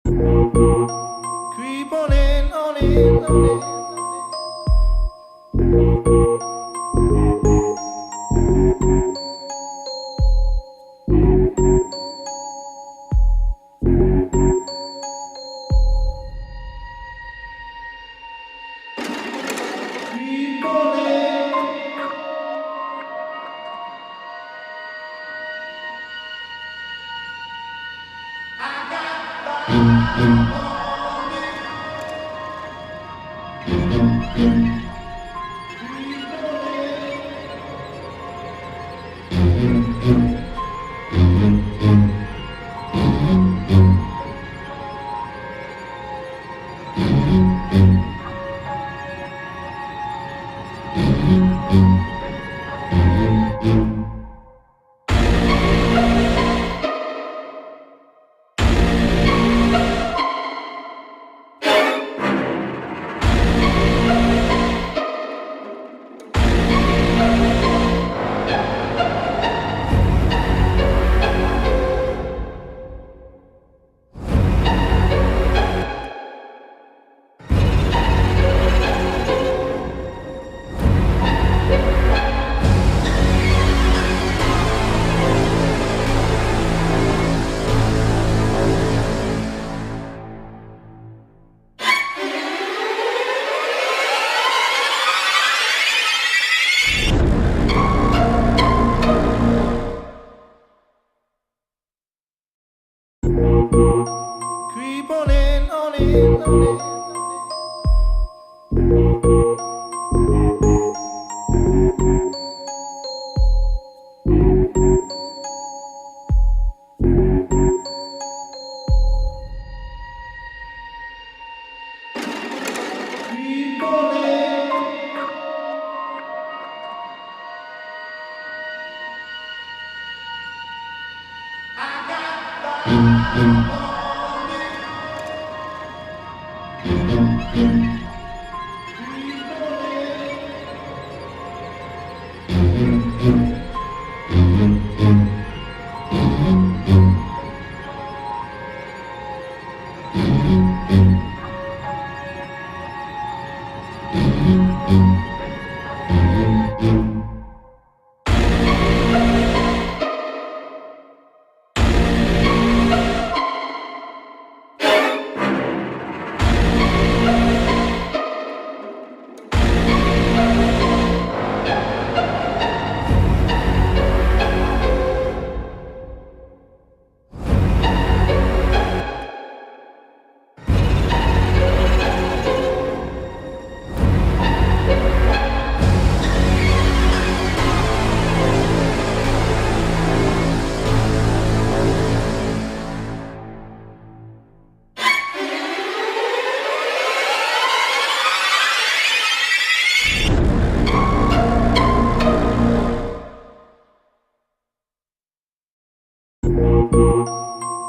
Creep on in, on in. Creep on in. I got life on me. Creep on Creep on in, on in, on in. Creep on in. I got life on me. Creep on in.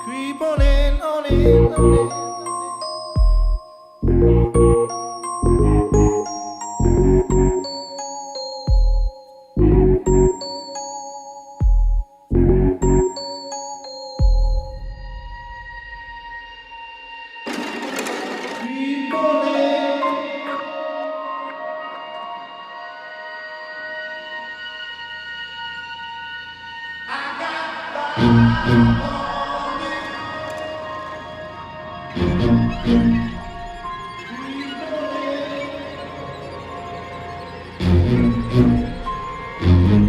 Creep on in, on in, on in. Creep on in. I got life on me. Creep on in.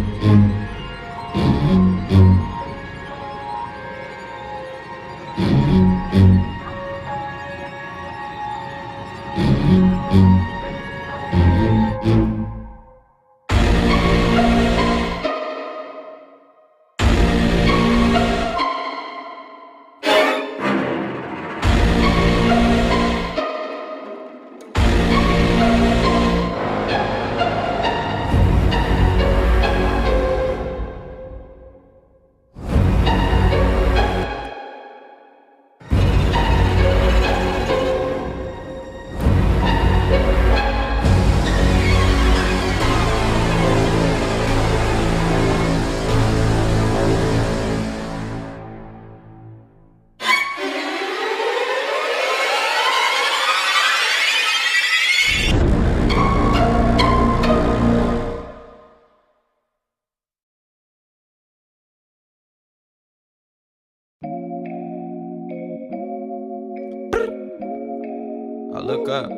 look up.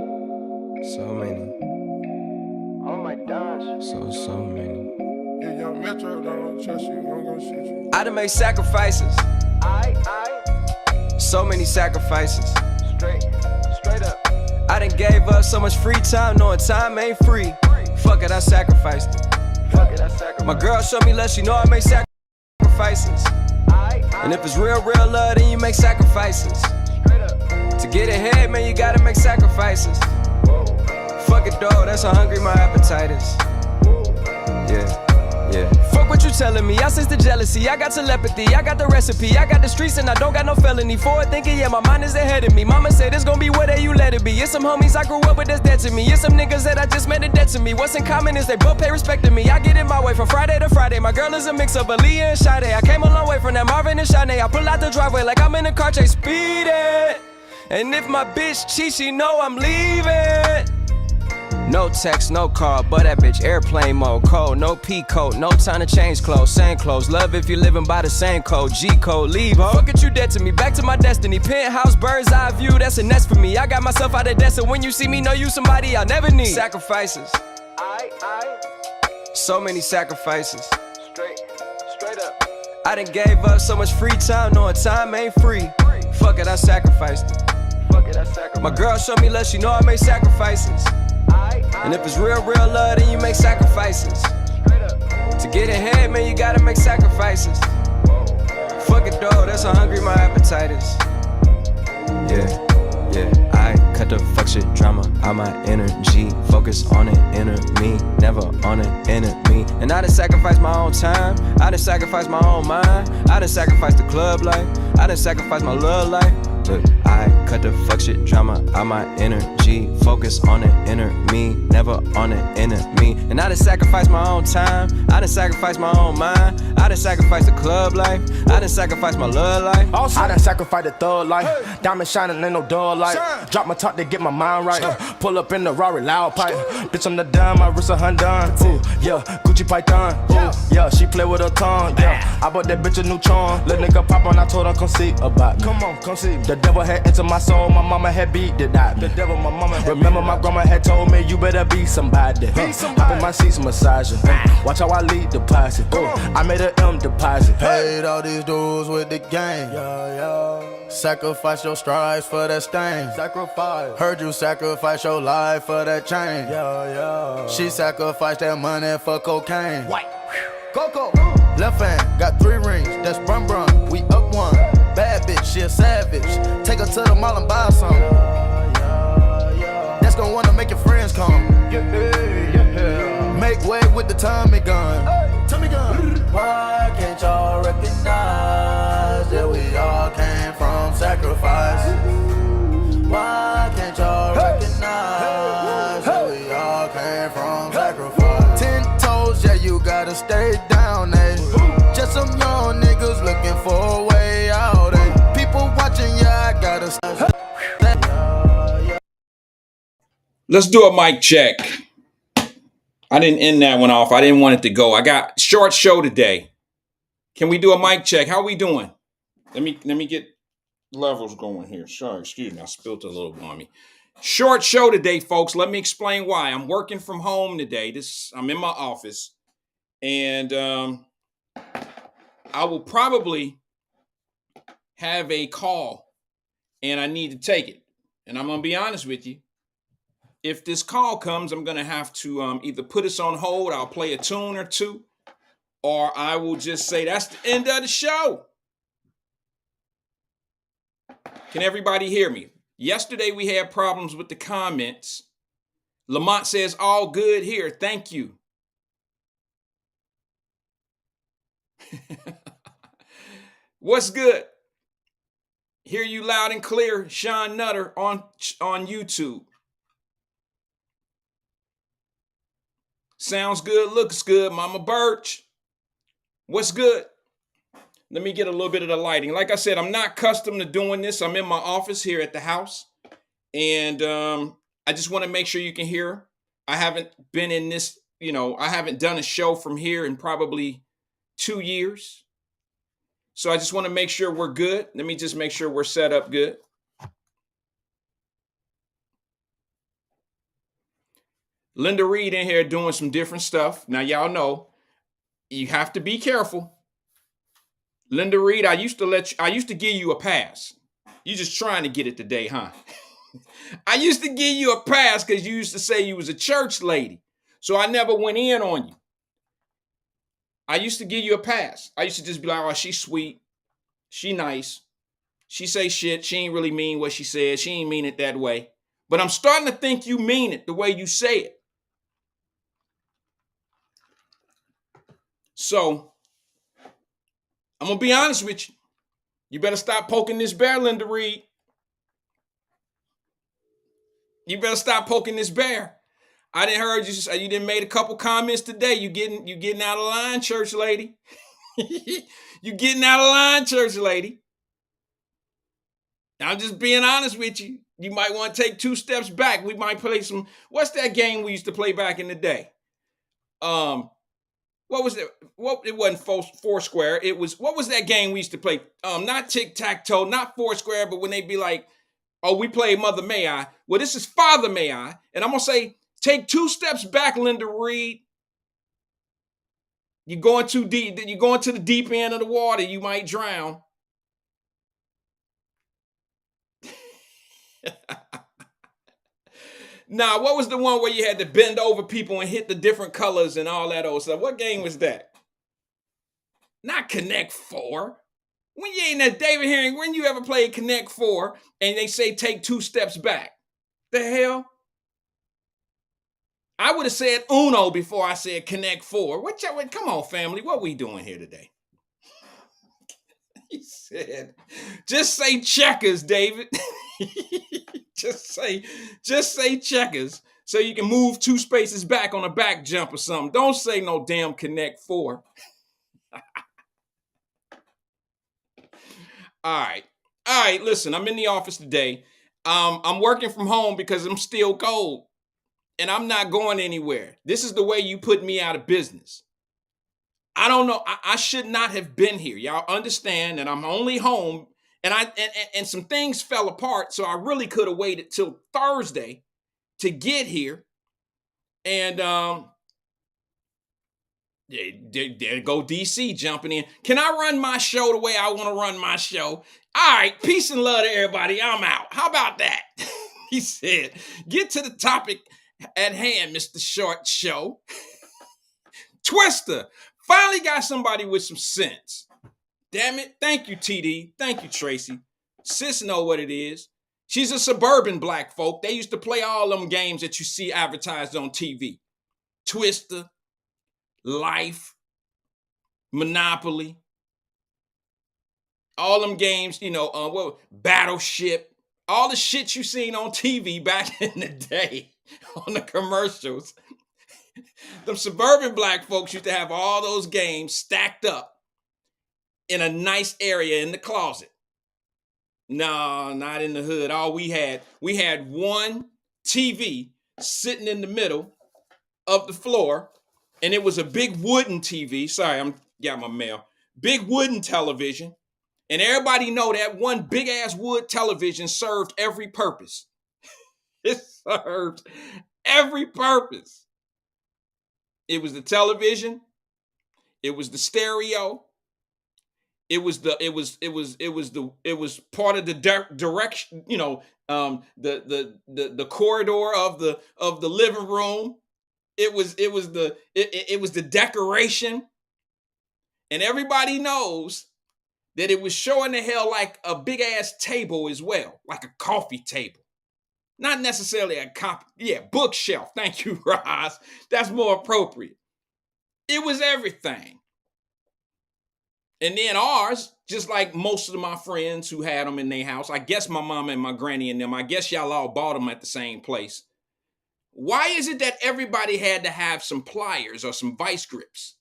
So many. Oh my gosh. So many. Yeah, young Metro don't trust you, I'm gonna shoot you. I done made sacrifices. So many sacrifices. Straight up. I done gave up so much free time, knowing time ain't free. Fuck it, I sacrificed it. My girl showed me love, she know I make sacrifices. And if it's real love, then you make sacrifices. To get ahead, man, you gotta make sacrifices. Fuck it, dog, that's how hungry my appetite is. Yeah. Fuck what you telling me, I sense the jealousy, I got telepathy, I got the recipe, I got the streets and I don't got no felony. Forward thinking, yeah, my mind is ahead of me. Mama said it's gonna be whatever you let it be. It's some homies I grew up with that's dead to me. It's some niggas that I just met that dead to me. What's in common is they both pay respect to me. I get in my way from Friday to Friday. My girl is a mix of Aaliyah and Sade. I came a long way from that Marvin and Shanae. I pull out the driveway like I'm in a car chase speeding. And if my bitch cheats, she know I'm leaving. No text, no call, but that bitch airplane mode. Cold, no P code, no time to change clothes. Same clothes, love if you're living by the same code. G code, leave, ho. Fuck it, you dead to me, back to my destiny. Penthouse, bird's eye view, that's a nest for me. I got myself out of debt, so when you see me, know you somebody I'll never need. Sacrifices. So many sacrifices. Straight up. I done gave up so much free time, knowing time ain't free. Fuck it, I sacrificed it. My girl showed me love, she know I make sacrifices. And if it's real love, then you make sacrifices. To get ahead, man, you gotta make sacrifices. Fuck it, dog, that's how hungry my appetite is. Yeah. I cut the fuck shit drama out my energy. Focus on it, inner me, never on an enemy. And I done sacrificed my own time, I done sacrificed my own mind. I done sacrificed the club life, I done sacrificed my love life. Look, I cut the fuck shit drama out my energy. Focus on the inner me, never on an enemy. And I done sacrificed my own time, I done sacrificed my own mind. I done sacrificed the club life, I done sacrificed my love life. I done sacrificed the thug life. Diamond shining, ain't no dull light. Drop my top to get my mind right. Pull up in the Rari loud pipe. Bitch, I'm the dime, my wrist a Hyundai. Ooh, yeah, Gucci Python. Ooh, yeah, she play with her tongue. Yeah, I bought that bitch a new charm. Little nigga pop on, I told her come see about me. Come on, come see. The devil had entered my soul, my mama had beat it out. The devil, my mama had remember my grandma had told me you better be somebody. Hop in my seats, massaging. Watch how I lead the posse. I made an M deposit. Paid all these dues with the game. Sacrifice your strides for that stain. Sacrifice. Heard you sacrifice your life for that chain. She sacrificed that money for cocaine. White. Coco. Left hand, got 3 rings, that's brum brum. We up one. Bad bitch, she a savage. Take her to the mall and buy some. That's gonna wanna make your friends come. Make way with the Tommy gun. Tommy gun. Why can't y'all recognize that we all came from sacrifice? Why can't y'all recognize that we all came from sacrifice? 10 toes, yeah, you gotta stay down, eh? Just some young niggas looking for a way out, eh? People watching, yeah, I gotta stay. Let's do a mic check. I didn't end that one off. I didn't want it to go. I got short show today. Can we do a mic check? How we doing? Let me get levels going here. Sorry, excuse me. I spilled a little on me. Short show today, folks. Let me explain why. I'm working from home today. I'm in my office, and I will probably have a call, and I need to take it. And I'm gonna be honest with you. If this call comes, I'm going to have to either put us on hold, I'll play a tune or two, or I will just say that's the end of the show. Can everybody hear me? Yesterday we had problems with the comments. Lamont says, all good here. Thank you. What's good? Hear you loud and clear, Sean Nutter on YouTube. Sounds good, looks good, Mama Birch. What's good? Let me get a little bit of the lighting. Like I said, I'm not accustomed to doing this. I'm in my office here at the house. And I just want to make sure you can hear. I haven't been in this, I haven't done a show from here in probably 2 years. So I just want to make sure we're good. Let me just make sure we're set up good. Linda Reed in here doing some different stuff. Now, y'all know you have to be careful. Linda Reed, I used to give you a pass. You just trying to get it today, huh? I used to give you a pass because you used to say you was a church lady. So I never went in on you. I used to give you a pass. I used to just be like, oh, she's sweet. She nice. She say shit. She ain't really mean what she said. She ain't mean it that way. But I'm starting to think you mean it the way you say it. So I'm going to be honest with you. You better stop poking this bear, Linda Reed. You better stop poking this bear. I didn't heard you say you didn't made a couple comments today. You getting out of line, church lady. You getting out of line, church lady. I'm just being honest with you. You might want to take 2 steps back. We might play some. What's that game we used to play back in the day? What was it? What it wasn't Foursquare. It was what was that game we used to play? Not tic-tac-toe, not Foursquare, but when they be like, oh, we play Mother May I. Well, this is Father May I. And I'm gonna say, take 2 steps back, Linda Reed. You're going too deep. You're going to the deep end of the water. You might drown. Now, what was the one where you had to bend over people and hit the different colors and all that old stuff? What game was that? Not Connect 4. When you ain't that David Herring, when you ever played Connect 4 and they say take 2 steps back? The hell? I would have said Uno before I said Connect 4. Come on, family. What we doing here today? He said, just say checkers, David. just say checkers so you can move 2 spaces back on a back jump or something. Don't say no damn Connect 4. All right, listen, I'm in the office today. I'm working from home because I'm still cold and I'm not going anywhere. This is the way you put me out of business. I don't know. I should not have been here. Y'all understand that I'm only home and some things fell apart. So I really could have waited till Thursday to get here. And there go DC jumping in. Can I run my show the way I want to run my show? All right. Peace and love to everybody. I'm out. How about that? He said, get to the topic at hand, Mr. Short Show. Twister. Finally got somebody with some sense. Damn it. Thank you, TD. Thank you, Tracy. Sis know what it is. She's a suburban black folk. They used to play all them games that you see advertised on TV. Twister, Life, Monopoly. All them games, Battleship. All the shit you seen on TV back in the day on the commercials. Them suburban black folks used to have all those games stacked up in a nice area in the closet. No, not in the hood. All we had one TV sitting in the middle of the floor, and it was a big wooden TV. Sorry, I'm got my mail. Big wooden television. And everybody know that one big ass wood television served every purpose. It served every purpose. It was the television. It was the stereo. It was part of the direction, the corridor of the living room. It was the decoration. And everybody knows that it was showing the hell like a big ass table as well, like a coffee table. Not necessarily bookshelf. Thank you, Roz. That's more appropriate. It was everything. And then ours, just like most of my friends who had them in their house, I guess my mama and my granny and them, I guess y'all all bought them at the same place. Why is it that everybody had to have some pliers or some vice grips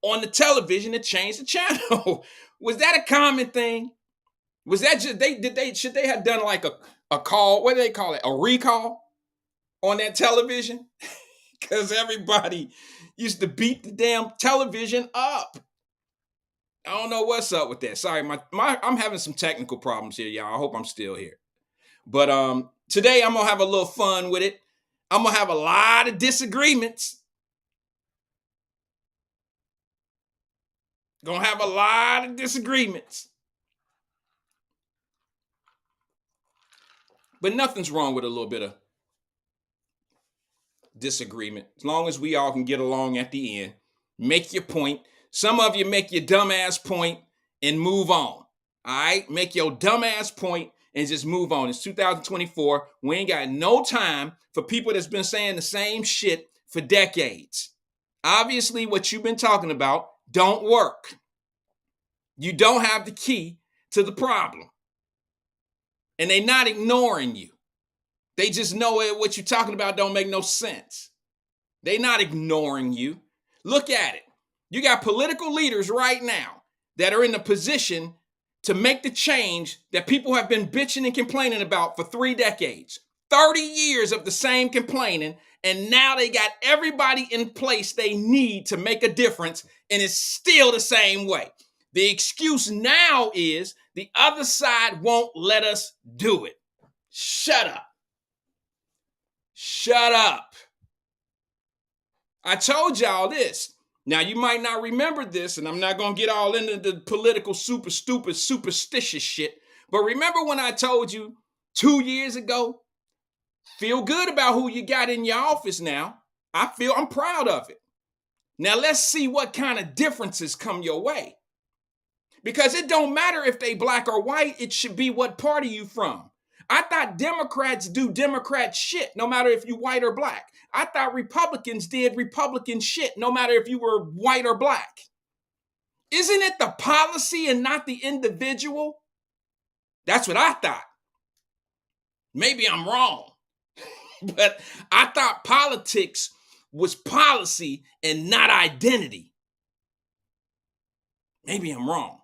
on the television to change the channel? Was that a common thing? Was that just should they have done like a call, what do they call it? A recall on that television? Because everybody used to beat the damn television up. I don't know what's up with that. Sorry, I'm having some technical problems here, y'all. I hope I'm still here. But today I'm gonna have a little fun with it. I'm going to have a lot of disagreements. Gonna have a lot of disagreements. But nothing's wrong with a little bit of disagreement. As long as we all can get along at the end. Make your point. Some of you make your dumbass point and move on. All right? Make your dumbass point and just move on. It's 2024. We ain't got no time for people that's been saying the same shit for decades. Obviously, what you've been talking about don't work. You don't have the key to the problem. And they're not ignoring you. They just know what you're talking about don't make no sense. They're not ignoring you. Look at it. You got political leaders right now that are in the position to make the change that people have been bitching and complaining about for 3 decades. 30 years of the same complaining, and now they got everybody in place they need to make a difference, and it's still the same way. The excuse now is the other side won't let us do it. Shut up. Shut up. I told y'all this. Now, you might not remember this, and I'm not going to get all into the political super stupid superstitious shit, but remember when I told you 2 years ago, feel good about who you got in your office now. I'm proud of it. Now, let's see what kind of differences come your way. Because it don't matter if they black or white, it should be what party you from. I thought Democrats do Democrat shit, no matter if you white or black. I thought Republicans did Republican shit, no matter if you were white or black. Isn't it the policy and not the individual? That's what I thought. Maybe I'm wrong, but I thought politics was policy and not identity. Maybe I'm wrong.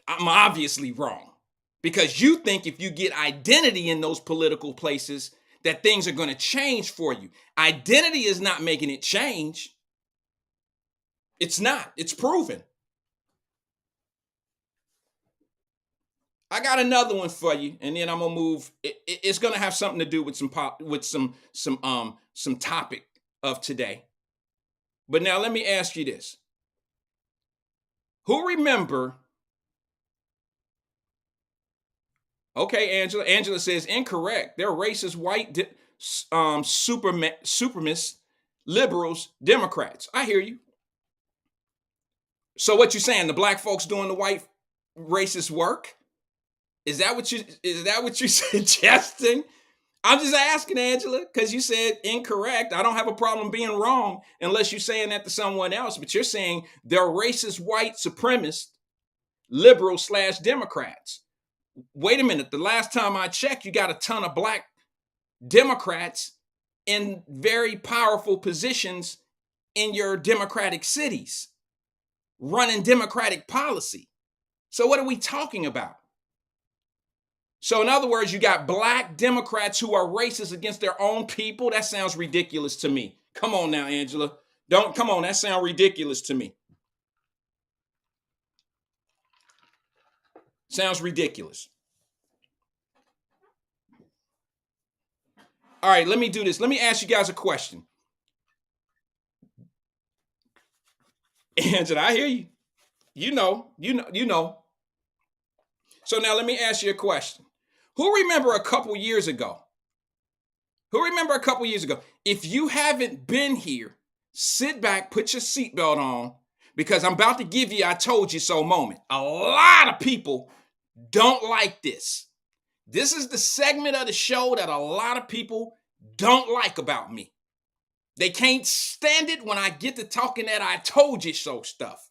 I'm obviously wrong because you think if you get identity in those political places that things are going to change for you. Identity is not making it change. It's not. It's proven. I got another one for you, and then I'm gonna move. It's gonna have something to do with some topic of today. But now let me ask you this: who remember? Okay, Angela. Angela says incorrect. They're racist, white, supremacists, liberals, Democrats. I hear you. So what you saying? The black folks doing the white racist work? Is that what you're suggesting? I'm just asking, Angela, because you said incorrect. I don't have a problem being wrong unless you're saying that to someone else. But you're saying they're racist, white, supremacist, liberal / Democrats. Wait a minute. The last time I checked, you got a ton of black Democrats in very powerful positions in your Democratic cities, running Democratic policy. So what are we talking about? So in other words, you got black Democrats who are racist against their own people. That sounds ridiculous to me. Come on now, Angela. Come on. That sounds ridiculous to me. Sounds ridiculous. All right, let me do this. Let me ask you guys a question. Angela, I hear you. You know. So now let me ask you a question. Who remember a couple years ago? If you haven't been here, sit back, put your seatbelt on, because I'm about to give you I told you so moment. A lot of people don't like this. This is the segment of the show that a lot of people don't like about me. They can't stand it when I get to talking that I told you so stuff.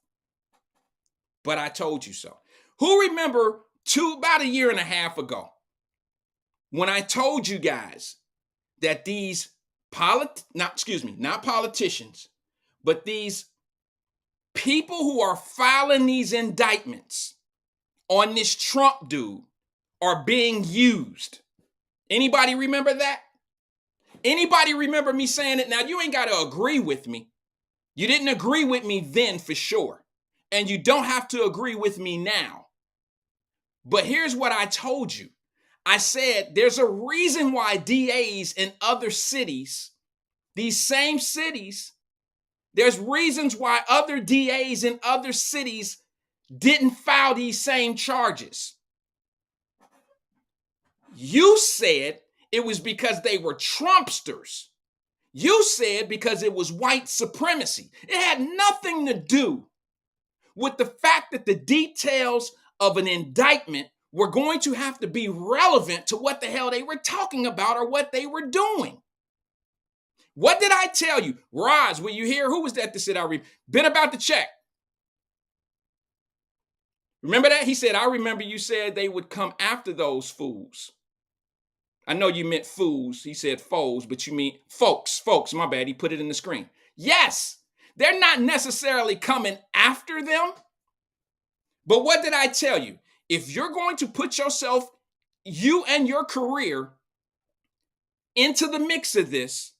But I told you so. Who remember about a year and a half ago when I told you guys that these not politicians, but these people who are filing these indictments on this Trump dude are being used? Anybody remember that? Anybody remember me saying it? Now, you ain't got to agree with me. You didn't agree with me then for sure. And you don't have to agree with me now. But here's what I told you. I said there's a reason why DAs in other cities, these same cities, there's reasons why other DAs in other cities didn't file these same charges. You said it was because they were Trumpsters. You said because it was white supremacy. It had nothing to do with the fact that the details of an indictment were going to have to be relevant to what the hell they were talking about or what they were doing. What did I tell you? Roz, were you here? Who was that said I read? Been about the check. Remember that? He said, I remember you said they would come after those fools. I know you meant fools. He said foes, but you mean folks. Folks, my bad. He put it in the screen. Yes, they're not necessarily coming after them. But what did I tell you? If you're going to put yourself, you and your career into the mix of this,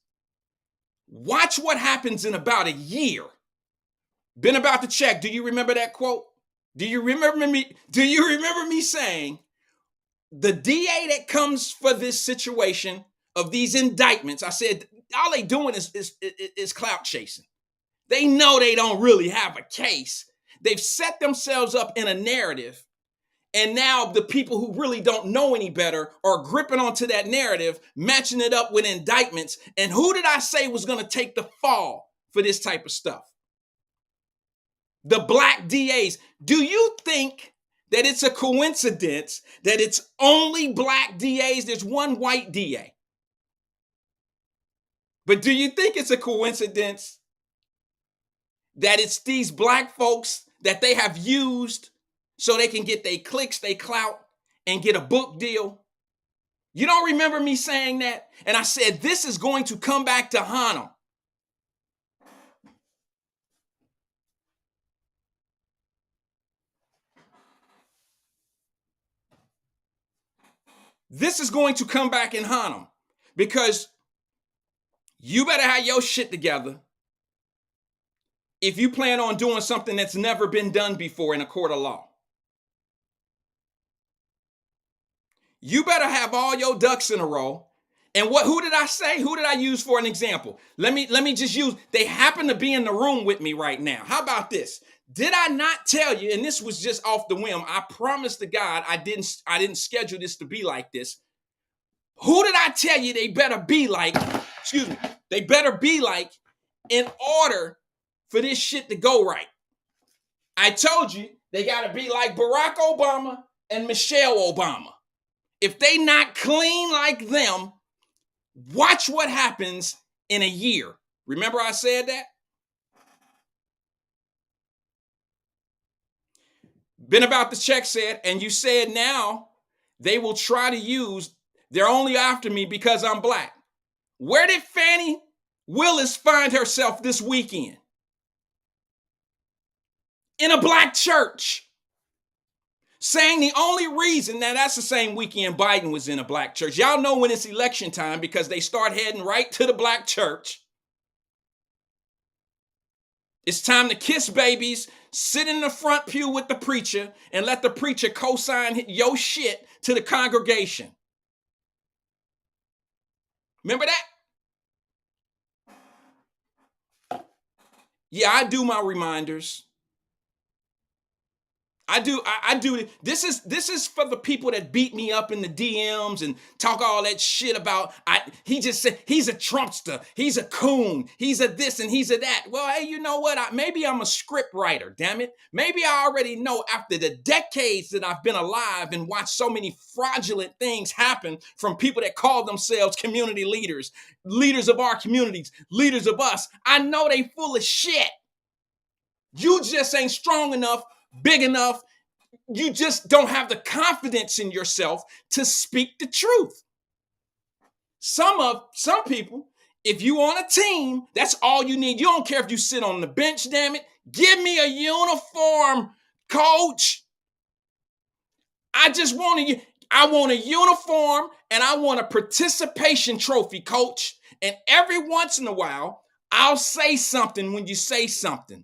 watch what happens in about a year. Been about the check. Do you remember that quote? Do you remember me saying the DA that comes for this situation of these indictments? I said all they doing is clout chasing. They know they don't really have a case. They've set themselves up in a narrative, and now the people who really don't know any better are gripping onto that narrative, matching it up with indictments. And who did I say was going to take the fall for this type of stuff? The black DAs. Do you think that it's a coincidence that it's only black DAs? There's one white DA. But do you think it's a coincidence that it's these black folks that they have used so they can get their clicks, their clout, and get a book deal? You don't remember me saying that? And I said, this is going to come back to haunt them. This is going to come back and haunt them because you better have your shit together if you plan on doing something that's never been done before in a court of law. You better have all your ducks in a row. And who did I say? Who did I use for an example? Let me just use, they happen to be in the room with me right now. How about this? Did I not tell you, and this was just off the whim, I promise to God I didn't schedule this to be like this. Who did I tell you they better be like, they better be like in order for this shit to go right? I told you they gotta be like Barack Obama and Michelle Obama. If they not clean like them, watch what happens in a year. Remember I said that? Been about the check said, and you said now they will try to use, they're only after me because I'm black. Where did Fannie Willis find herself this weekend? In a black church. Saying the only reason, now that's the same weekend Biden was in a black church. Y'all know when it's election time because they start heading right to the black church. It's time to kiss babies, sit in the front pew with the preacher, and let the preacher co-sign your shit to the congregation. Remember that? Yeah, I do my reminders. I do. This is for the people that beat me up in the DMs and talk all that shit about, he just said, he's a Trumpster, he's a coon, he's a this and he's a that. Well, hey, you know what? Maybe I'm a script writer, damn it. Maybe I already know after the decades that I've been alive and watched so many fraudulent things happen from people that call themselves community leaders, leaders of our communities, leaders of us. I know they full of shit. You just ain't strong enough, big enough. You just don't have the confidence in yourself to speak the truth. Some people, if you on a team, that's all you need. You don't care if you sit on the bench, damn it. Give me a uniform, coach. I want a uniform and I want a participation trophy, coach. And every once in a while, I'll say something when you say something.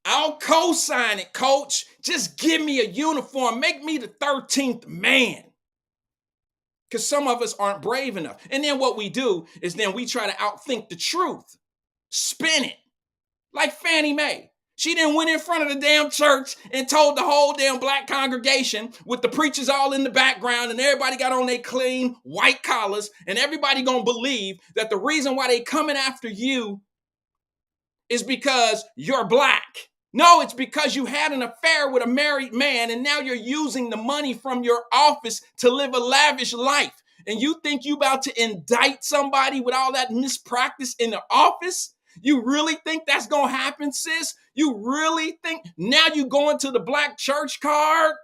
I'll co-sign it, coach. Just give me a uniform. Make me the 13th man. Because some of us aren't brave enough. And then what we do is then we try to outthink the truth. Spin it. Like Fannie Mae. She then went in front of the damn church and told the whole damn black congregation with the preachers all in the background and everybody got on their clean white collars and everybody gonna believe that the reason why they coming after you is because you're black. No, it's because you had an affair with a married man and now you're using the money from your office to live a lavish life. And you think you about to indict somebody with all that mispractice in the office? You really think that's going to happen, sis? You really think now you going to the black church card?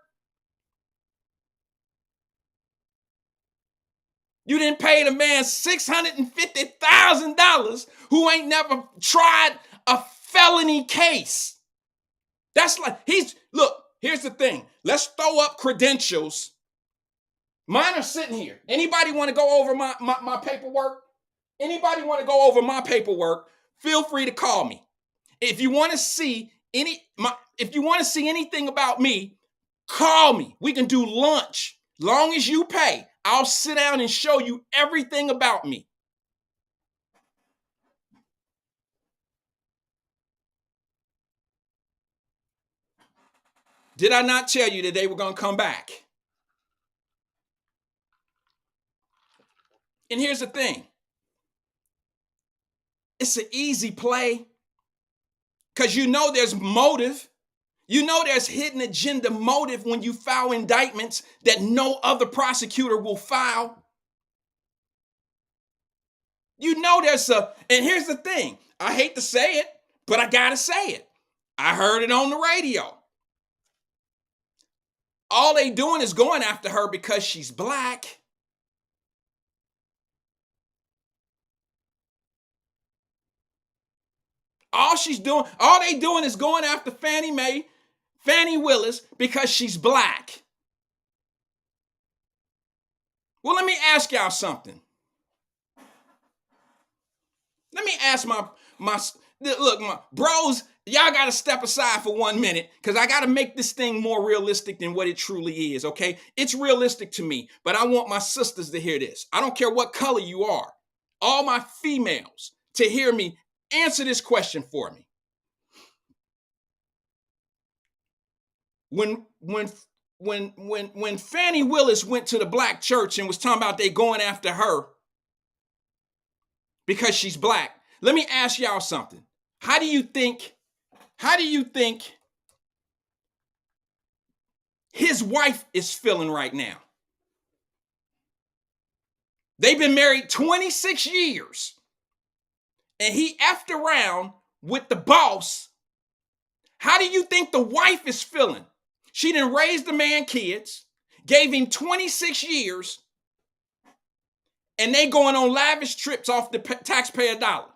You didn't pay the man $650,000 who ain't never tried a felony case. That's like, look, here's the thing. Let's throw up credentials. Mine are sitting here. Anybody want to go over my paperwork? Anybody want to go over my paperwork? Feel free to call me. If you want to see anything about me, call me. We can do lunch. Long as you pay, I'll sit down and show you everything about me. Did I not tell you that they were going to come back? And here's the thing. It's an easy play because you know there's motive. You know there's hidden agenda motive when you file indictments that no other prosecutor will file. You know and here's the thing. I hate to say it, but I got to say it. I heard it on the radio. All they doing is going after her because she's black. All they doing is going after Fannie Willis, because she's black. Well, let me ask y'all something. Let me ask my bros, y'all got to step aside for 1 minute because I got to make this thing more realistic than what it truly is, okay? It's realistic to me, but I want my sisters to hear this. I don't care what color you are. All my females to hear me. Answer this question for me. When Fannie Willis went to the black church and was talking about they going after her because she's black, let me ask y'all something. How do you think his wife is feeling right now? They've been married 26 years. And he effed around with the boss. How do you think the wife is feeling? She done raised the man kids, gave him 26 years, and they going on lavish trips off the taxpayer dollar.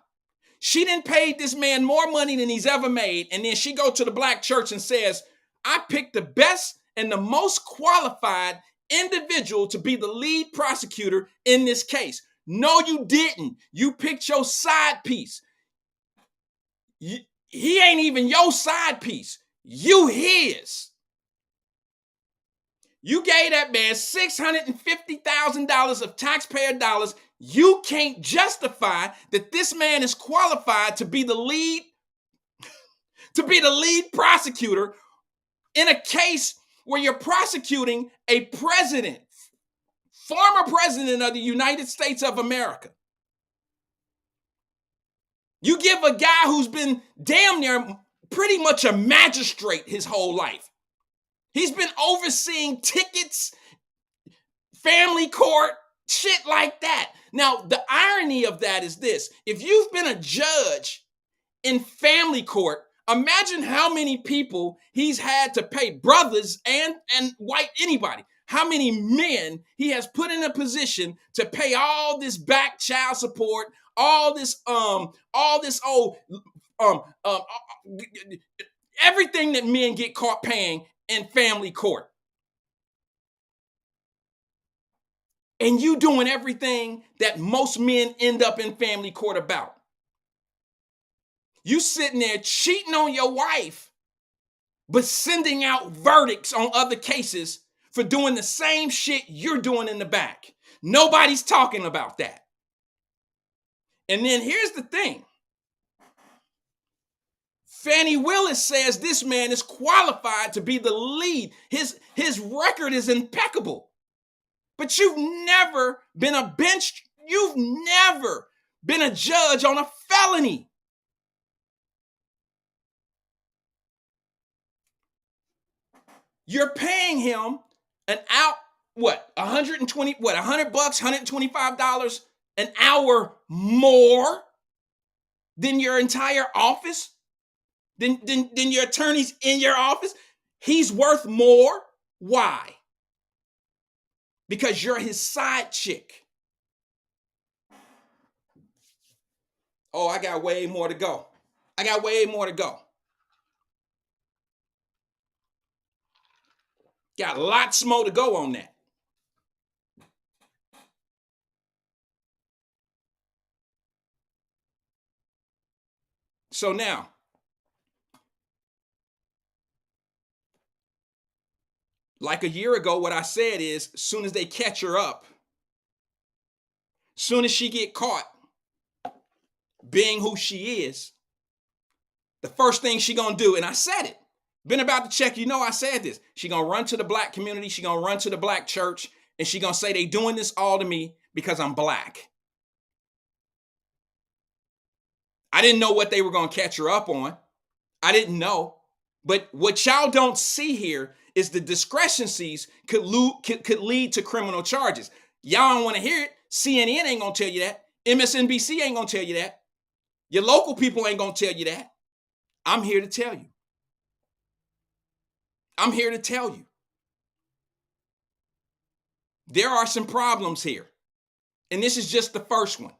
She done paid this man more money than he's ever made, and then she go to the black church and says, I picked the best and the most qualified individual to be the lead prosecutor in this case. No, you didn't. You picked your side piece. He ain't even your side piece. You his. You gave that man $650,000 of taxpayer dollars. You can't justify that this man is qualified to be the lead prosecutor in a case where you're prosecuting a president, former president of the United States of America. You give a guy who's been damn near pretty much a magistrate his whole life. He's been overseeing tickets, family court, shit like that. Now, the irony of that is this. If you've been a judge in family court, imagine how many people he's had to pay, brothers and white, anybody. How many men he has put in a position to pay all this back child support, everything that men get caught paying in family court. And you doing everything that most men end up in family court about. You sitting there cheating on your wife but sending out verdicts on other cases for doing the same shit you're doing in the back. Nobody's talking about that. And then here's the thing. Fannie Willis says this man is qualified to be the lead. His record is impeccable. But you've never been you've never been a judge on a felony. You're paying him $100 bucks, $125 an hour more than your entire office, than your attorneys in your office. He's worth more. Why? Because you're his side chick. Oh, I got way more to go. Got lots more to go on that. So now, like a year ago, what I said is, as soon as they catch her up, soon as she get caught being who she is, the first thing she gonna do, and I said it, been about to check, I said this, she gonna run to the black community, she gonna run to the black church, and she gonna say they doing this all to me because I'm black. I didn't know what they were gonna catch her up on. I didn't know. But what y'all don't see here is the discrepancies could lead to criminal charges. Y'all don't want to hear it. CNN ain't gonna tell you that. MSNBC ain't gonna tell you that. Your local people ain't gonna tell you that. I'm here to tell you. I'm here to tell you. There are some problems here. And this is just the first one.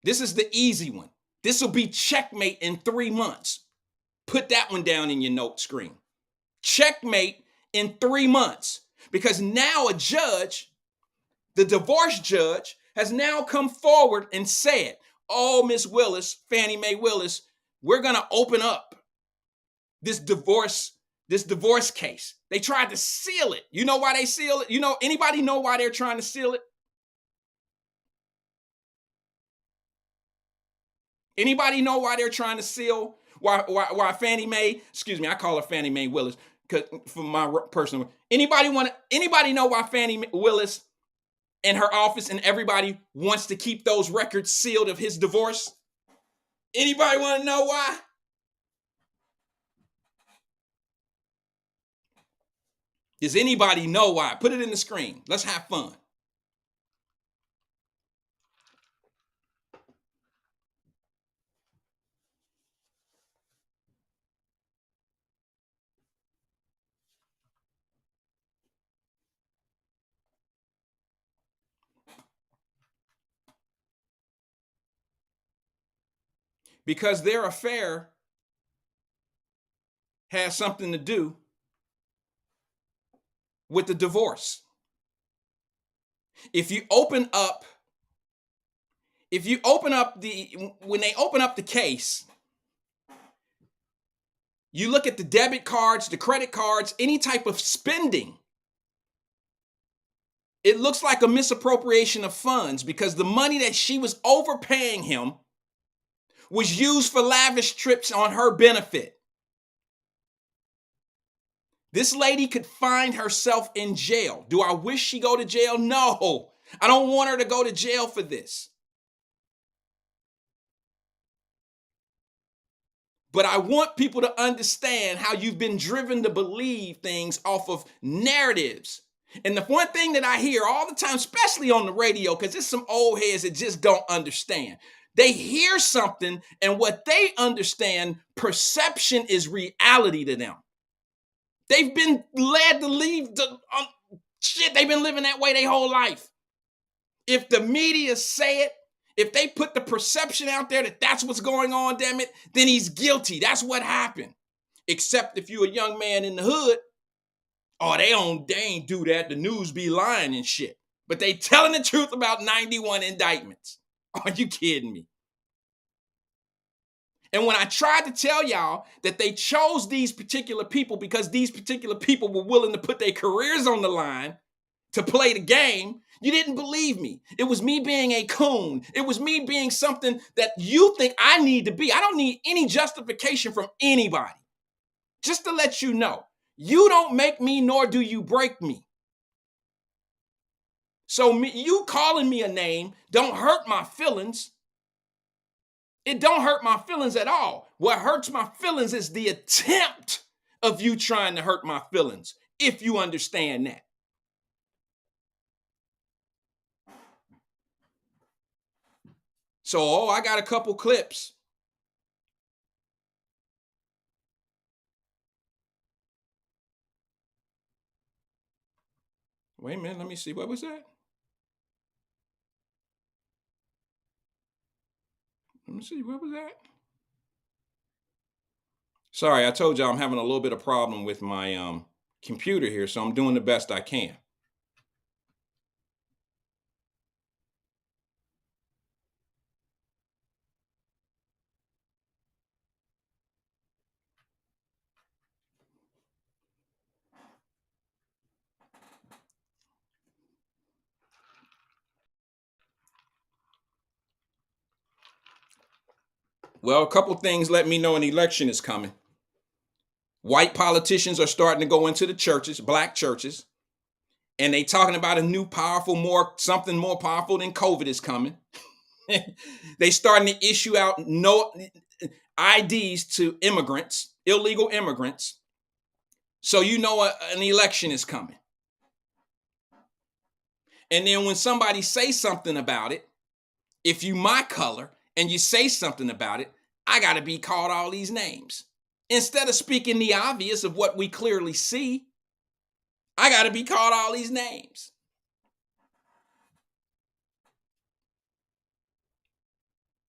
This is the easy one. This will be checkmate in 3 months. Put that one down in your note screen. Checkmate in 3 months. Because now a judge, the divorce judge, has now come forward and said, oh, Miss Willis, Fannie Mae Willis, we're going to open up this divorce case. They tried to seal it. You know why they seal it? Anybody know why they're trying to seal it? Anybody know why they're trying to seal? Why Fannie Mae? Excuse me, I call her Fannie Mae Willis for my personal. Anybody know why Fannie Willis and her office and everybody wants to keep those records sealed of his divorce? Anybody want to know why? Does anybody know why? Put it in the screen. Let's have fun. Because their affair has something to do with the divorce. When they open up the case, you look at the debit cards, the credit cards, any type of spending. It looks like a misappropriation of funds because the money that she was overpaying him was used for lavish trips on her benefit. This lady could find herself in jail. Do I wish she go to jail? No. I don't want her to go to jail for this. But I want people to understand how you've been driven to believe things off of narratives. And the one thing that I hear all the time, especially on the radio, because there's some old heads that just don't understand. They hear something, and what they understand, perception is reality to them. They've been led to leave they've been living that way their whole life. If the media say it, if they put the perception out there that that's what's going on, damn it, then he's guilty. That's what happened. Except if you're a young man in the hood, they ain't do that. The news be lying and shit. But they telling the truth about 91 indictments. Are you kidding me? And when I tried to tell y'all that they chose these particular people because these particular people were willing to put their careers on the line to play the game, you didn't believe me. It was me being a coon. It was me being something that you think I need to be. I don't need any justification from anybody. Just to let you know, you don't make me nor do you break me. So you calling me a name don't hurt my feelings. It don't hurt my feelings at all. What hurts my feelings is the attempt of you trying to hurt my feelings, if you understand that. So, I got a couple clips. Wait a minute, let me see. What was that? Let me see. What was that? Sorry, I told you I'm having a little bit of problem with my computer here, so I'm doing the best I can. Well, a couple things let me know an election is coming. White politicians are starting to go into the churches, black churches, and they talking about a new powerful, something more powerful than COVID is coming. They starting to issue out no IDs to immigrants, illegal immigrants. So you know an election is coming. And then when somebody says something about it, if you my color and you say something about it, I got to be called all these names. Instead of speaking the obvious of what we clearly see, I got to be called all these names.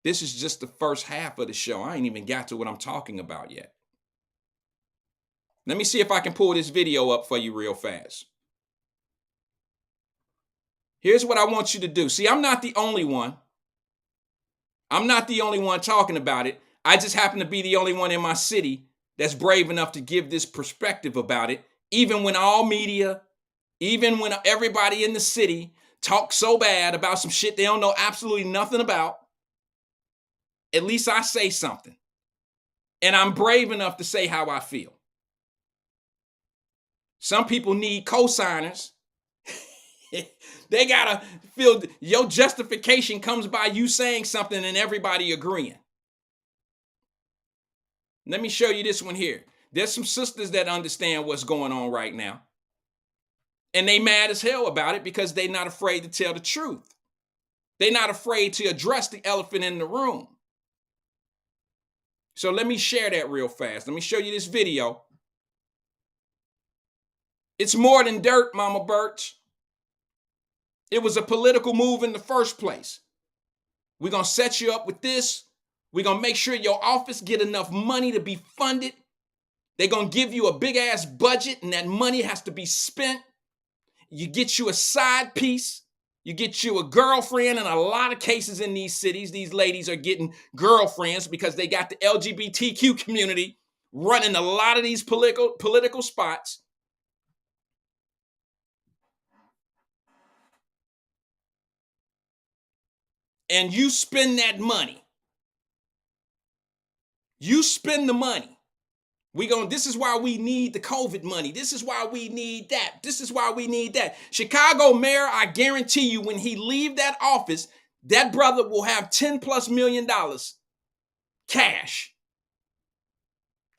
This is just the first half of the show. I ain't even got to what I'm talking about yet. Let me see if I can pull this video up for you real fast. Here's what I want you to do. See, I'm not the only one. I'm not the only one talking about it. I just happen to be the only one in my city that's brave enough to give this perspective about it, even when all media, even when everybody in the city talks so bad about some shit they don't know absolutely nothing about. At least I say something. And I'm brave enough to say how I feel. Some people need co-signers. They gotta feel your justification comes by you saying something and everybody agreeing. Let me show you this one here. There's some sisters that understand what's going on right now. And they mad as hell about it because they're not afraid to tell the truth. They're not afraid to address the elephant in the room. So let me share that real fast. Let me show you this video. It's more than dirt, Mama Birch. It was a political move in the first place. We're going to set you up with this. We're going to make sure your office get enough money to be funded. They're going to give you a big ass budget and that money has to be spent. You get you a side piece. You get you a girlfriend. In a lot of cases in these cities, these ladies are getting girlfriends because they got the LGBTQ community running a lot of these political spots. And you spend that money. You spend the money. This is why we need the COVID money. This is why we need that. This is why we need that. Chicago mayor, I guarantee you, when he leave that office, that brother will have $10+ million cash.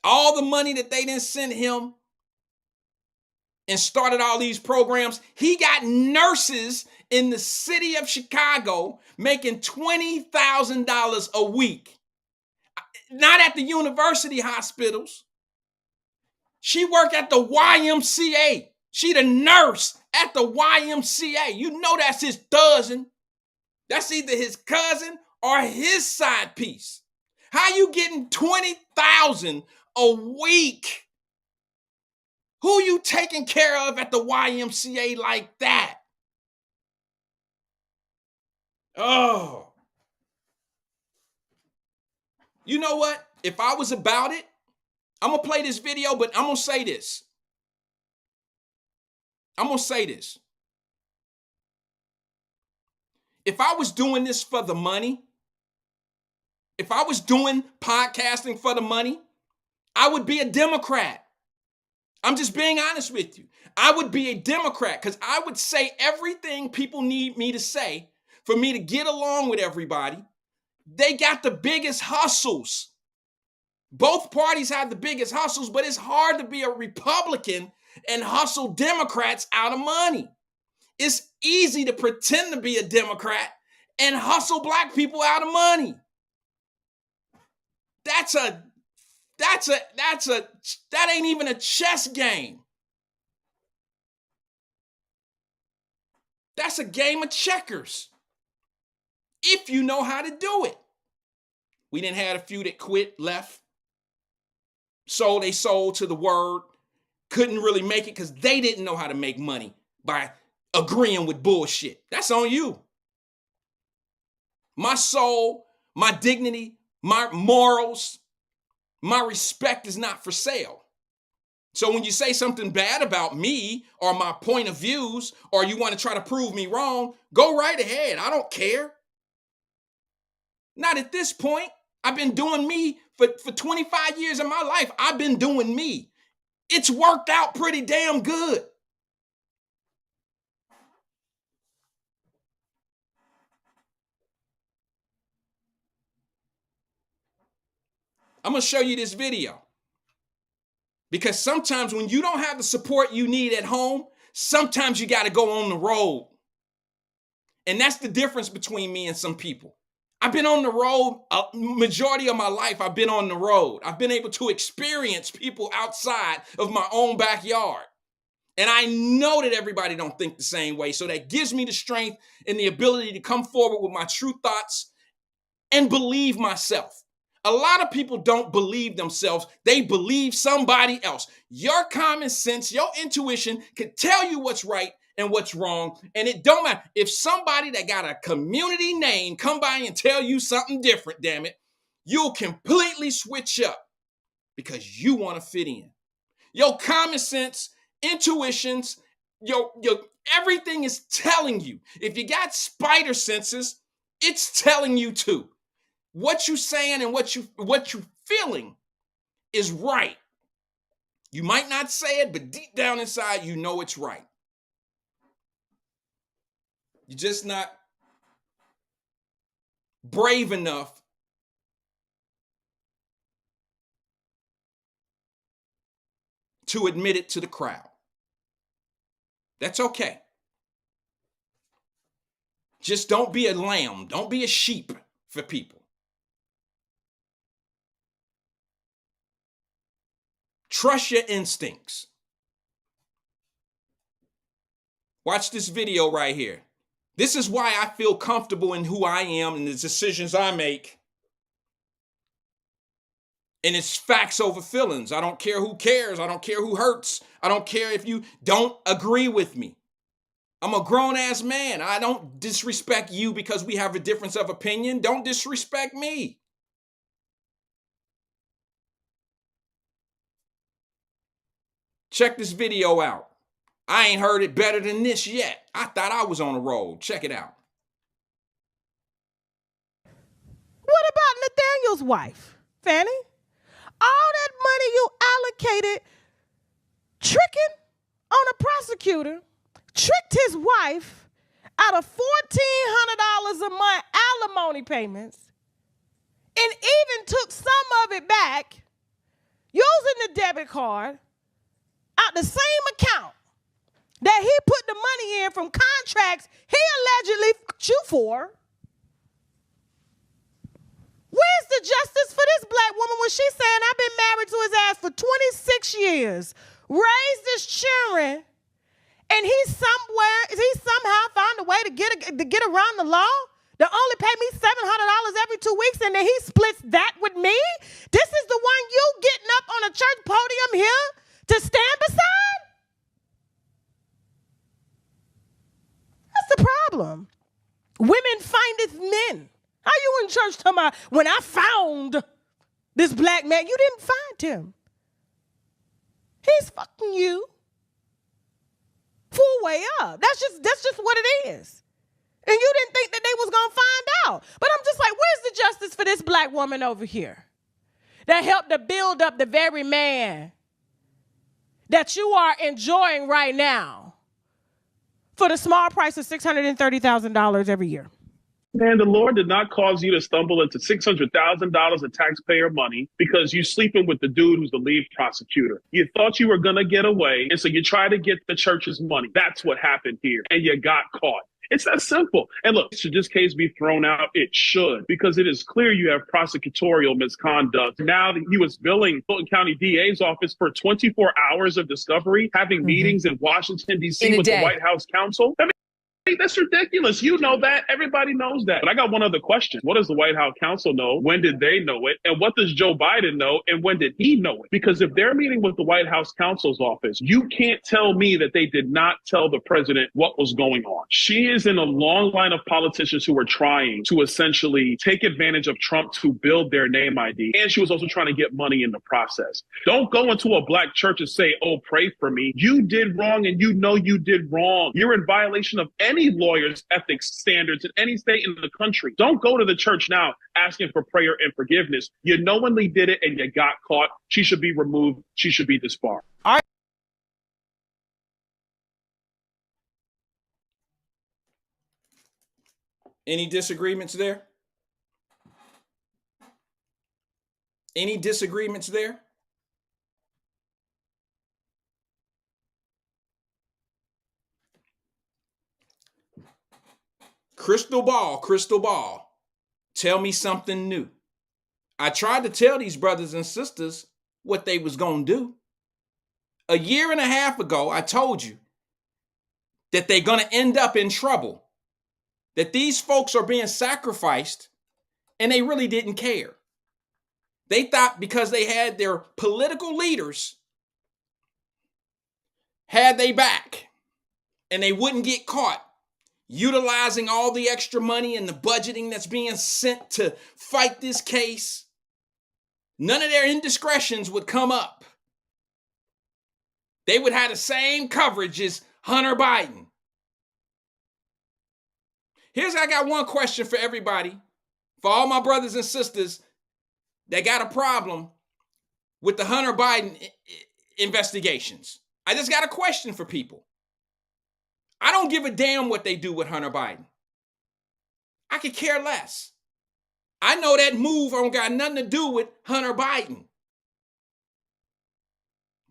All the money that they didn't send him and started all these programs. He got nurses in the city of Chicago making $20,000 a week. Not at the university hospitals. She worked at the YMCA. She the nurse at the YMCA. You know that's his cousin. That's either his cousin or his side piece. How you getting $20,000 a week? Who you taking care of at the YMCA like that? Oh. You know what? If I was about it, I'm going to play this video, but I'm going to say this. If I was doing this for the money, if I was doing podcasting for the money, I would be a Democrat. I'm just being honest with you. I would be a Democrat because I would say everything people need me to say for me to get along with everybody. They got the biggest hustles. Both parties have the biggest hustles, but it's hard to be a Republican and hustle Democrats out of money. It's easy to pretend to be a Democrat and hustle black people out of money. That ain't even a chess game. That's a game of checkers. If you know how to do it. We didn't have a few that quit, left. They sold to the word. Couldn't really make it because they didn't know how to make money by agreeing with bullshit. That's on you. My soul, my dignity, my morals, my respect is not for sale. So when you say something bad about me or my point of views, or you want to try to prove me wrong, go right ahead. I don't care. Not at this point. I've been doing me for 25 years of my life. I've been doing me. It's worked out pretty damn good. I'm going to show you this video. Because sometimes when you don't have the support you need at home, sometimes you got to go on the road. And that's the difference between me and some people. I've been on the road, a majority of my life, I've been on the road. I've been able to experience people outside of my own backyard. And I know that everybody don't think the same way. So that gives me the strength and the ability to come forward with my true thoughts and believe myself. A lot of people don't believe themselves. They believe somebody else. Your common sense, your intuition can tell you what's right and what's wrong. And it don't matter. If somebody that got a community name come by and tell you something different, damn it, you'll completely switch up because you want to fit in. Your common sense, intuitions, your everything is telling you. If you got spider senses, it's telling you too. What you saying and what you feeling is right. You might not say it, but deep down inside, you know it's right. You're just not brave enough to admit it to the crowd. That's okay. Just don't be a lamb. Don't be a sheep for people. Trust your instincts. Watch this video right here. This is why I feel comfortable in who I am and the decisions I make. And it's facts over feelings. I don't care who cares. I don't care who hurts. I don't care if you don't agree with me. I'm a grown-ass man. I don't disrespect you because we have a difference of opinion. Don't disrespect me. Check this video out. I ain't heard it better than this yet. I thought I was on a roll. Check it out. What about Nathaniel's wife, Fanny? All that money you allocated tricking on a prosecutor, tricked his wife out of $1,400 a month alimony payments, and even took some of it back using the debit card out the same account that he put the money in from contracts he allegedly fucked you for. Where's the justice for this black woman when she's saying I've been married to his ass for 26 years, raised his children, and he somehow found a way to get around the law to only pay me $700 every 2 weeks, and then he splits that with me? This is the one you getting up on a church podium here to stand beside? That's the problem. Women findeth men. How you in church talking about when I found This black man, you didn't find him. He's fucking you. Full way up. That's just what it is. And you didn't think that they was gonna find out. But I'm just like, where's the justice for this black woman over here that helped to build up the very man that you are enjoying right now for the small price of $630,000 every year? Man, the Lord did not cause you to stumble into $600,000 of taxpayer money because you sleeping with the dude who's the lead prosecutor. You thought you were going to get away, and so you try to get the church's money. That's what happened here, and you got caught. It's that simple. And look, should this case be thrown out? It should, because it is clear you have prosecutorial misconduct. Now that he was billing Fulton County DA's office for 24 hours of discovery, having meetings in Washington, D.C. with the White House counsel. I mean, that's ridiculous. You know that. Everybody knows that. But I got one other question. What does the White House counsel know? When did they know it? And what does Joe Biden know? And when did he know it? Because if they're meeting with the White House counsel's office, you can't tell me that they did not tell the president what was going on. She is in a long line of politicians who are trying to essentially take advantage of Trump to build their name ID. And she was also trying to get money in the process. Don't go into a black church and say, oh, pray for me. You did wrong, and you know you did wrong. You're in violation of any lawyer's ethics standards in any state in the country. Don't go to the church now asking for prayer and forgiveness. You knowingly did it and you got caught. She should be removed. She should be disbarred. Any disagreements there? Any disagreements there? Crystal ball, tell me something new. I tried to tell these brothers and sisters what they was gonna do. A year and a half ago, I told you that they're gonna end up in trouble, that these folks are being sacrificed, and they really didn't care. They thought because they had their political leaders had they back, and they wouldn't get caught utilizing all the extra money and the budgeting that's being sent to fight this case. None of their indiscretions would come up. They would have the same coverage as Hunter Biden. I got one question for everybody, for all my brothers and sisters that got a problem with the Hunter Biden investigations. I just got a question for people. I don't give a damn what they do with Hunter Biden. I could care less. I know that move don't got nothing to do with Hunter Biden.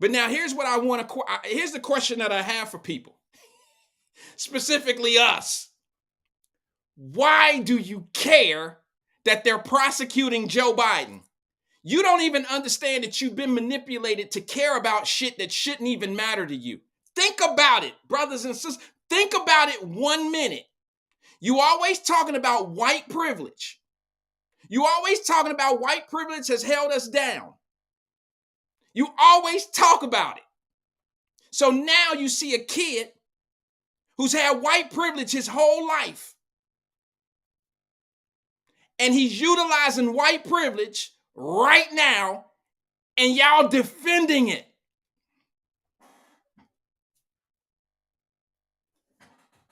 But now here's what I want to, here's the question that I have for people, specifically us. Why do you care that they're prosecuting Joe Biden? You don't even understand that you've been manipulated to care about shit that shouldn't even matter to you. Think about it, brothers and sisters. Think about it 1 minute. You always talking about white privilege. You always talking about white privilege has held us down. You always talk about it. So now you see a kid who's had white privilege his whole life. And he's utilizing white privilege right now, and y'all defending it.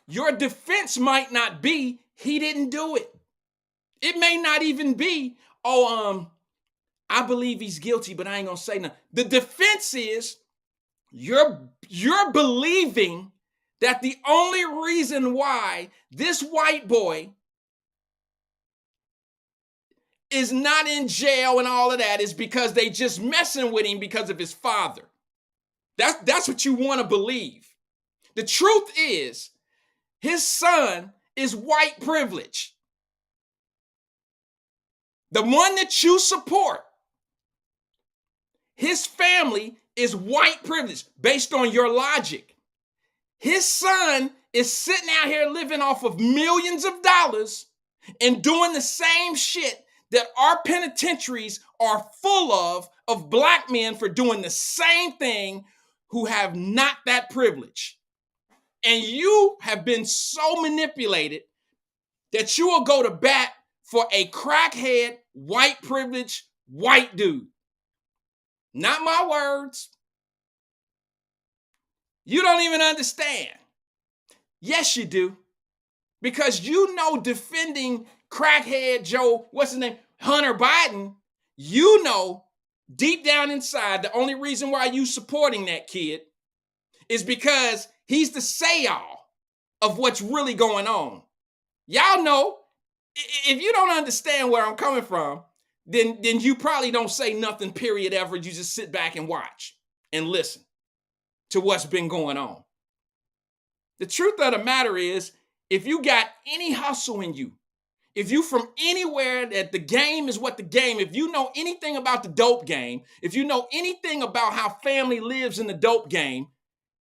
Your defense might not be he didn't do it. It may not even be, I believe he's guilty, but I ain't gonna say nothing. The defense is you're believing that the only reason why this white boy is not in jail and all of that is because they just messing with him because of his father. That's what you want to believe. The truth is, his son is white privilege. The one that you support, his family is white privilege based on your logic. His son is sitting out here living off of millions of dollars and doing the same shit that our penitentiaries are full of black men for doing the same thing who have not that privilege. And you have been so manipulated that you will go to bat for a crackhead, white privilege white dude. Not my words. You don't even understand. Yes, you do. Because you know defending crackhead Joe, what's his name, Hunter Biden, you know deep down inside the only reason why you supporting that kid is because he's the say-all of what's really going on. Y'all know, if you don't understand where I'm coming from, then you probably don't say nothing, period, ever. You just sit back and watch and listen to what's been going on. The truth of the matter is, if you got any hustle in you, if you from anywhere that the game is what the game, if you know anything about the dope game, if you know anything about how family lives in the dope game,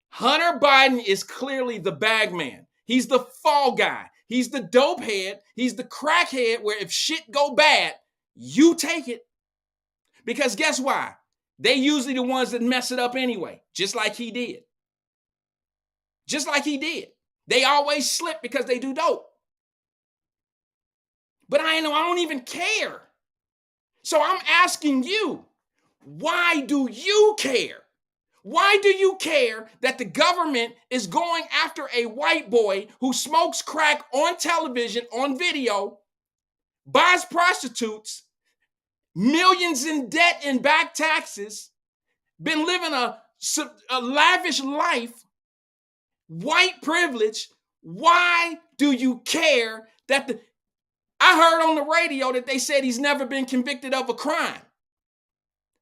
Hunter Biden is clearly the bag man. He's the fall guy. He's the dope head. He's the crackhead where if shit go bad, you take it. Because guess why? They usually the ones that mess it up anyway, just like he did. Just like he did. They always slip because they do dope. But I don't even care. So I'm asking you, why do you care? Why do you care that the government is going after a white boy who smokes crack on television, on video, buys prostitutes, millions in debt and back taxes, been living a lavish life, white privilege? Why do you care that I heard on the radio that they said he's never been convicted of a crime.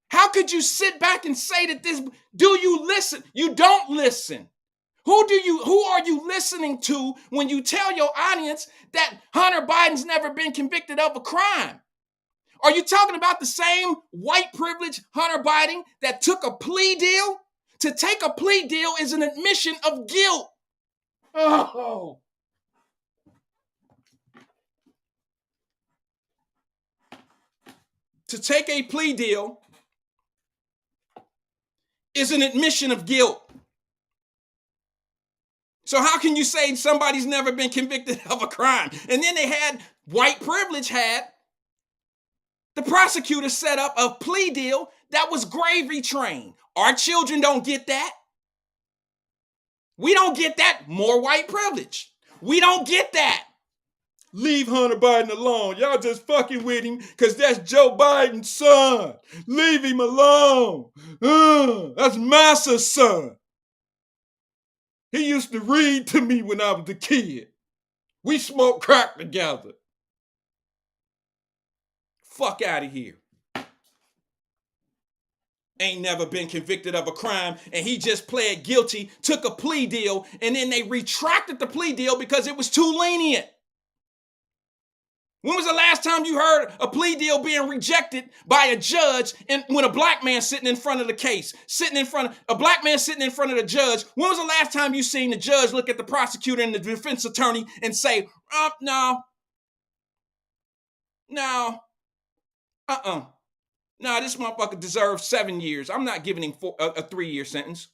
How could you sit back and say that this, do you listen? You don't listen. Who are you listening to when you tell your audience that Hunter Biden's never been convicted of a crime? Are you talking about the same white privilege Hunter Biden that took a plea deal? To take a plea deal is an admission of guilt. Oh. To take a plea deal is an admission of guilt. So how can you say somebody's never been convicted of a crime? And then white privilege had the prosecutor set up a plea deal that was gravy train. Our children don't get that. We don't get that. More white privilege. We don't get that. Leave Hunter Biden alone. Y'all just fucking with him because that's Joe Biden's son. Leave him alone. That's Massa's son. He used to read to me when I was a kid. We smoked crack together. Fuck out of here. Ain't never been convicted of a crime, and he just pled guilty, took a plea deal, and then they retracted the plea deal because it was too lenient. When was the last time you heard a plea deal being rejected by a judge and when a black man sitting in front of the case, a black man sitting in front of the judge? When was the last time you seen the judge look at the prosecutor and the defense attorney and say, no, this motherfucker deserves 7 years. I'm not giving him a 3-year sentence.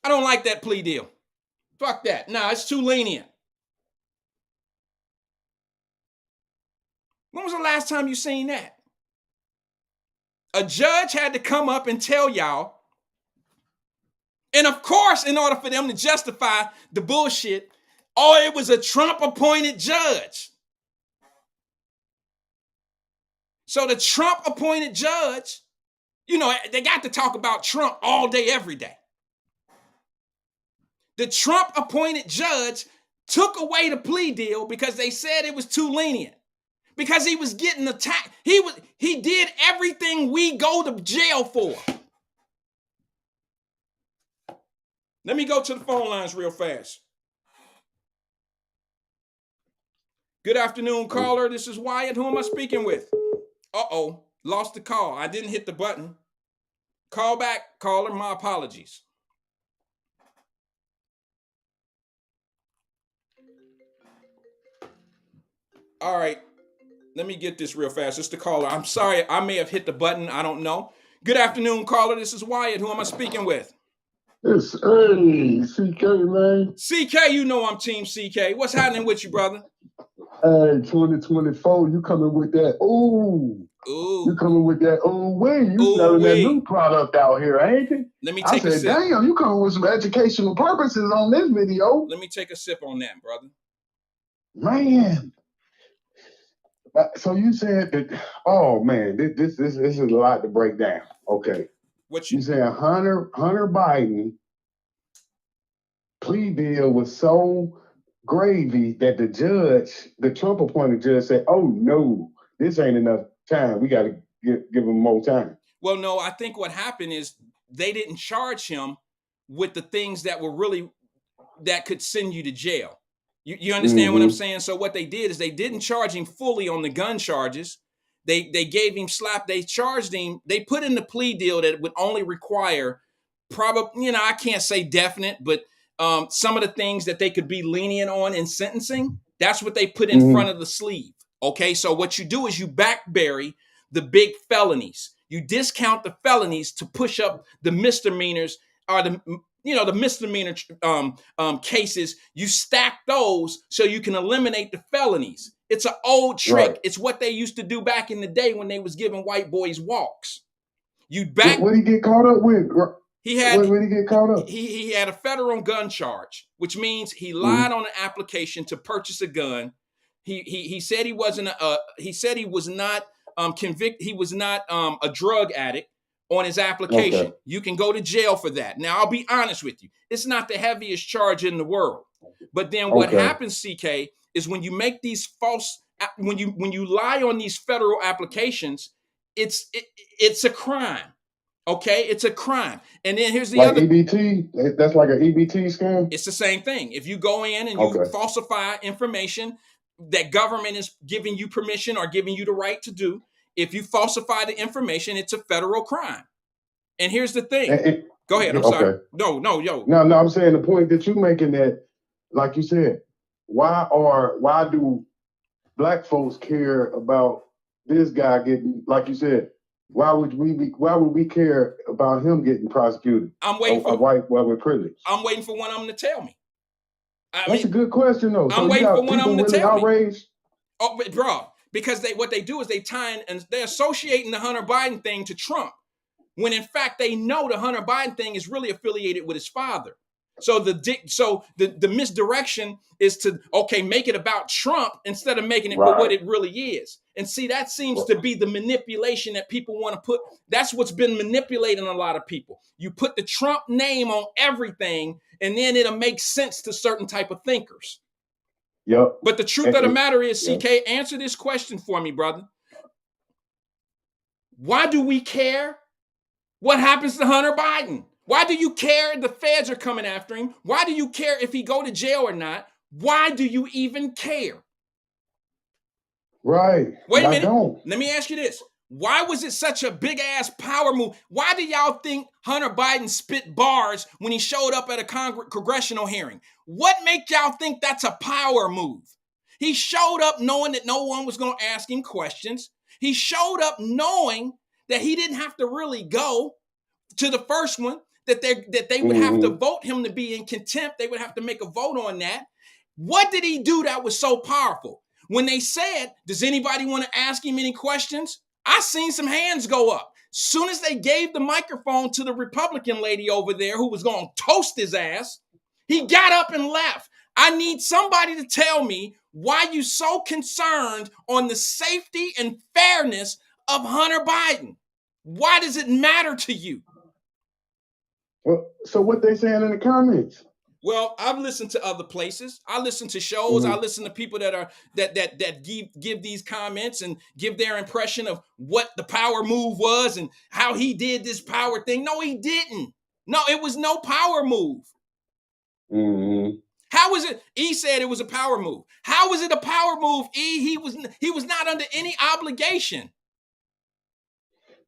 I don't like that plea deal. Fuck that. It's too lenient. When was the last time you seen that? A judge had to come up and tell y'all, and of course, in order for them to justify the bullshit, it was a Trump-appointed judge. So the Trump-appointed judge, they got to talk about Trump all day, every day. The Trump-appointed judge took away the plea deal because they said it was too lenient. Because he was getting attacked. He did everything we go to jail for. Let me go to the phone lines real fast. Good afternoon, caller. This is Wyatt. Who am I speaking with? Lost the call. I didn't hit the button. Call back, caller. My apologies. All right. Let me get this real fast. It's the caller. I'm sorry. I may have hit the button. I don't know. Good afternoon, caller. This is Wyatt. Who am I speaking with? It's hey, CK man. CK, you know I'm Team CK. What's happening with you, brother? Hey, 2024, you coming with that? Ooh, you Ooh, coming with that? Ooh, wait, you ooh selling that wee. new product out here, ain't it? Let me I take a said, sip. damn, you coming with some educational purposes on this video, Let me take a sip on that, brother. man. So you said that? Oh man, this is a lot to break down. Okay, What you you? said Hunter Biden plea deal was so gravy that the Trump appointed judge said, "Oh no, this ain't enough time. We got to give him more time." Well, no, I think what happened is they didn't charge him with the things that were really that could send you to jail. You understand what I'm saying? So what they did is they didn't charge him fully on the gun charges. They gave him slap. They charged him. They put in the plea deal that it would only require probably, I can't say definite, but some of the things that they could be lenient on in sentencing. That's what they put in front of the sleeve. Okay, so what you do is you backbury the big felonies. You discount the felonies to push up the misdemeanors or the misdemeanor cases. You stack those so you can eliminate the felonies. It's an old trick. Right. It's what they used to do back in the day when they was giving white boys walks. You What back. did he get caught up with? He had What did he get caught up? he had a federal gun charge, which means he lied on an application to purchase a gun. He said he wasn't he said he was not convicted. He was not a drug addict on his application. Okay. You can go to jail for that. Now I'll be honest with you. It's not the heaviest charge in the world. But then what happens, CK, is when you make these false when you lie on these federal applications, it's a crime. Okay, it's a crime. And then here's the Like other. EBT? That's like an EBT scam? It's the same thing. If you go in and you falsify information that government is giving you permission or giving you the right to do, if you falsify the information, it's a federal crime. And here's the thing. Go ahead. I'm sorry. No, yo. No, I'm saying the point that you're making that, like you said, why do black folks care about this guy getting, like you said, why would we care about him getting prosecuted? I'm waiting for a white boy with privilege. I'm waiting for one of them to tell me. That's a good question though. I'm waiting for one of them to tell outraged? me. Oh, but bro, because what they do is they tie in and they're associating the Hunter Biden thing to Trump, when in fact they know the Hunter Biden thing is really affiliated with his father. So the misdirection is to make it about Trump instead of making it for what it really is. And see, that seems to be the manipulation that people want to put. That's what's been manipulating a lot of people. You put the Trump name on everything, and then it'll make sense to certain type of thinkers. Yep. But the truth of the matter is, CK, answer this question for me, brother. Why do we care what happens to Hunter Biden? Why do you care the feds are coming after him? Why do you care if he go to jail or not? Why do you even care? Right. Wait a minute. Let me ask you this. Why was it such a big ass power move? Why do y'all think Hunter Biden spit bars when he showed up at a congressional hearing? What make y'all think that's a power move? He showed up knowing that no one was going to ask him questions. He showed up knowing that he didn't have to really go to the first one, that they would have to vote him to be in contempt. They would have to make a vote on that. What did he do that was so powerful? When they said, does anybody want to ask him any questions? I seen some hands go up. Soon as they gave the microphone to the Republican lady over there who was going to toast his ass, he got up and left. I need somebody to tell me why you so concerned on the safety and fairness of Hunter Biden. Why does it matter to you? Well, so what they saying in the comments? Well, I've listened to other places. I listen to shows. I listen to people that give these comments and give their impression of what the power move was and how he did this power thing. No, he didn't. No, it was no power move. How was it? E said it was a power move. How was it a power move? E, he was not under any obligation.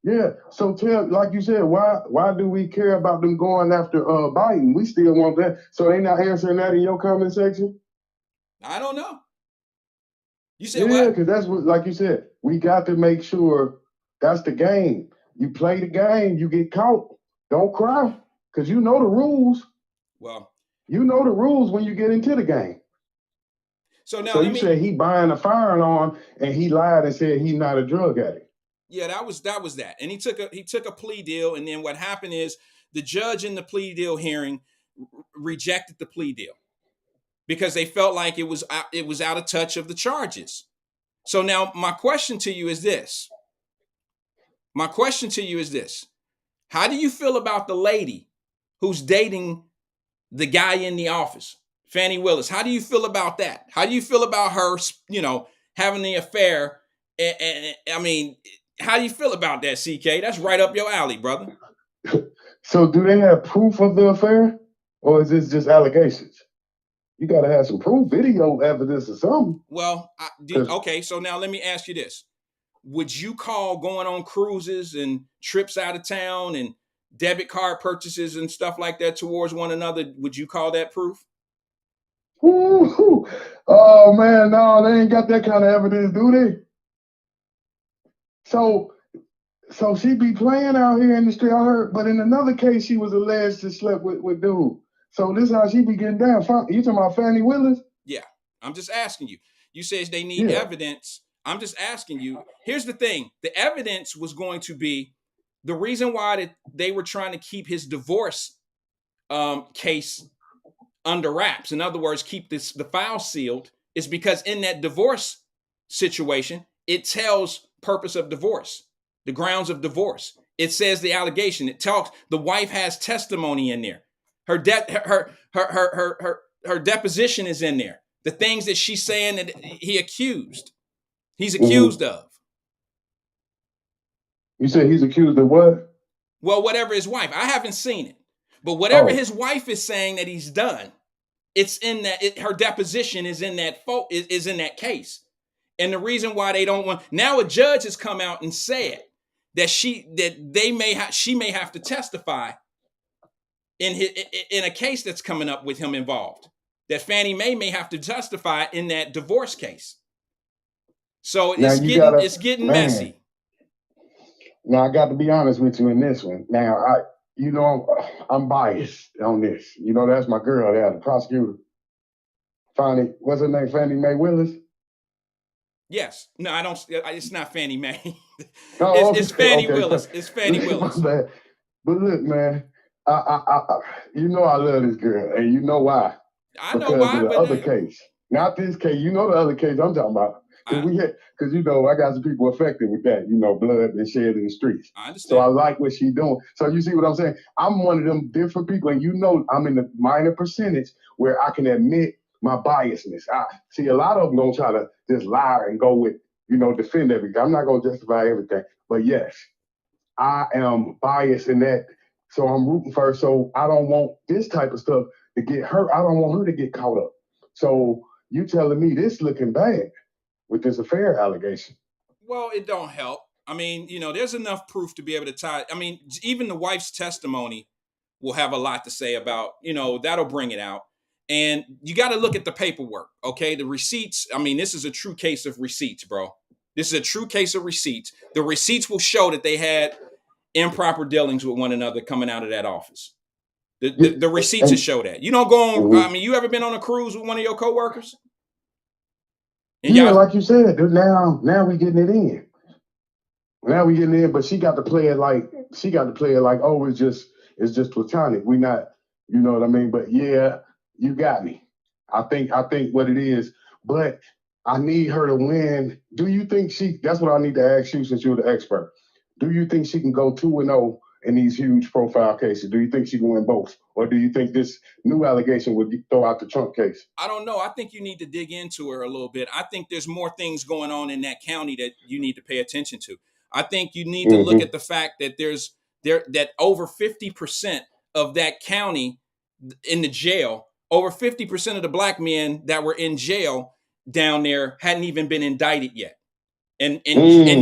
Yeah, so like you said, why do we care about them going after Biden? We still want that. So they not answering that in your comment section? I don't know. You said what? Yeah, what? because that's what, like you said, we got to make sure that's the game. You play the game, you get caught. Don't cry. Because you know the rules. Well, You know the rules when you get into the game. so now So let you me. said he buying a firearm and he lied and said he's not a drug addict. Yeah, that was that, and he took a plea deal, and then what happened is the judge in the plea deal hearing rejected the plea deal because they felt like it was out of touch of the charges. So now my question to you is this. How do you feel about the lady who's dating the guy in the office, Fannie Willis? How do you feel about that? How do you feel about her, having the affair? And I mean, how do you feel about that, CK? That's right up your alley, brother. So do they have proof of the affair? Or is this just allegations? You got to have some proof, video evidence or something. Well, okay, so now let me ask you this. Would you call going on cruises and trips out of town and debit card purchases and stuff like that towards one another, would you call that proof? Ooh, oh man, no, they ain't got that kind of evidence, do they? So she be playing out here in the street. I heard, but in another case, she was alleged to slept with dude. So this is how she be getting down. You talking about Fannie Willis? Yeah, I'm just asking you. You said they need evidence. I'm just asking you. Here's the thing. The evidence was going to be the reason why they were trying to keep his divorce case under wraps. In other words, keep the file sealed is because in that divorce situation, it tells purpose of divorce, the grounds of divorce. It says the allegation. It talks. The wife has testimony in there. Her deposition is in there. The things that she's saying that he's accused of. You said he's accused of what? Well, whatever his wife. I haven't seen it, but whatever his wife is saying that he's done, it's in that. Her deposition is in that is in that case. And the reason why they don't want now a judge has come out and said that she may have to testify in a case that's coming up with him involved. That Fannie Mae may have to testify in that divorce case. So it's getting messy. Now I got to be honest with you in this one. Now I'm biased on this. That's my girl there, the prosecutor. What's her name? Fannie Mae Willis? Yes. No, I don't. It's not Fannie Mae. It's Fannie Willis. It's Fannie Willis. But look, man, I I love this girl, and you know why? I know why. Because of the other case, not this case. The other case I'm talking about. Because I got some people affected with that. Blood been shed in the streets. I understand. So I like what she's doing. So you see what I'm saying? I'm one of them different people, and I'm in the minor percentage where I can admit my biasness. I see a lot of them gonna try to just lie and go with, defend everything. I'm not gonna justify everything, but yes, I am biased in that. So I'm rooting for her. So I don't want this type of stuff to get her. I don't want her to get caught up. So you telling me this looking bad with this affair allegation? Well, it don't help. I mean, there's enough proof to be able to tie. I mean, even the wife's testimony will have a lot to say about, that'll bring it out. And you got to look at the paperwork, okay? The receipts. I mean, this is a true case of receipts, bro. This is a true case of receipts. The receipts will show that they had improper dealings with one another coming out of that office. The receipts will show that. You don't go on. I mean, you ever been on a cruise with one of your coworkers? And like you said, now we getting it in. Now we getting in, but she got to play it like oh, it's just platonic. We not, you know what I mean? But yeah, you got me. I think what it is, but I need her to win. Do you think that's what I need to ask you since you're the expert. Do you think she can go 2-0 in these huge profile cases? Do you think she can win both? Or do you think this new allegation would throw out the Trump case? I don't know. I think you need to dig into her a little bit. I think there's more things going on in that county that you need to pay attention to. I think you need to look at the fact that that over 50% of that county in the jail, over 50% of the black men that were in jail down there hadn't even been indicted yet. And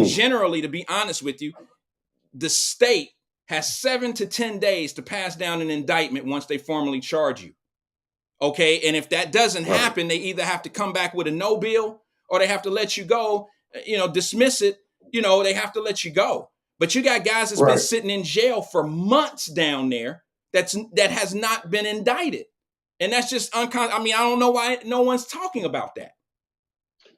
generally, to be honest with you, the state has 7 to 10 days to pass down an indictment once they formally charge you. Okay. And if that doesn't happen, they either have to come back with a no bill or they have to let you go, dismiss it. They have to let you go. But you got guys that's been sitting in jail for months down there that has not been indicted. And that's just I don't know why no one's talking about that.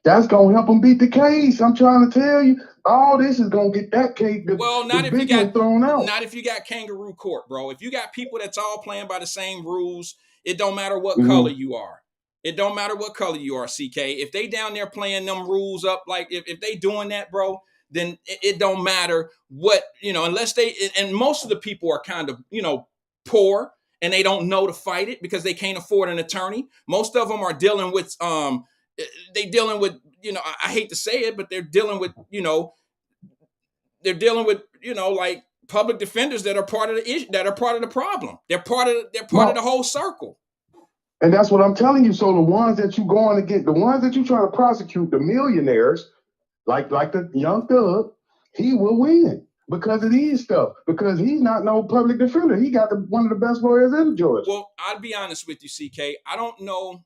That's gonna help them beat the case. I'm trying to tell you, all this is gonna get that case. Well, not if you got thrown out. Not if you got kangaroo court, bro. If you got people that's all playing by the same rules, it don't matter what color you are. It don't matter what color you are, CK. If they down there playing them rules up, like if they doing that, bro, then it don't matter what, unless they, and most of the people are kind of, poor and they don't know to fight it because they can't afford an attorney. Most of them are dealing with, I hate to say it, but they're dealing with, like public defenders that are part of the issue, that are part of the problem. They're part of the whole circle. And that's what I'm telling you. So the ones that you going to get, the ones that you trying to prosecute, the millionaires, like the young thug, he will win because of these stuff. Because he's not no public defender. He got one of the best lawyers in Georgia. Well, I'll be honest with you, CK. I don't know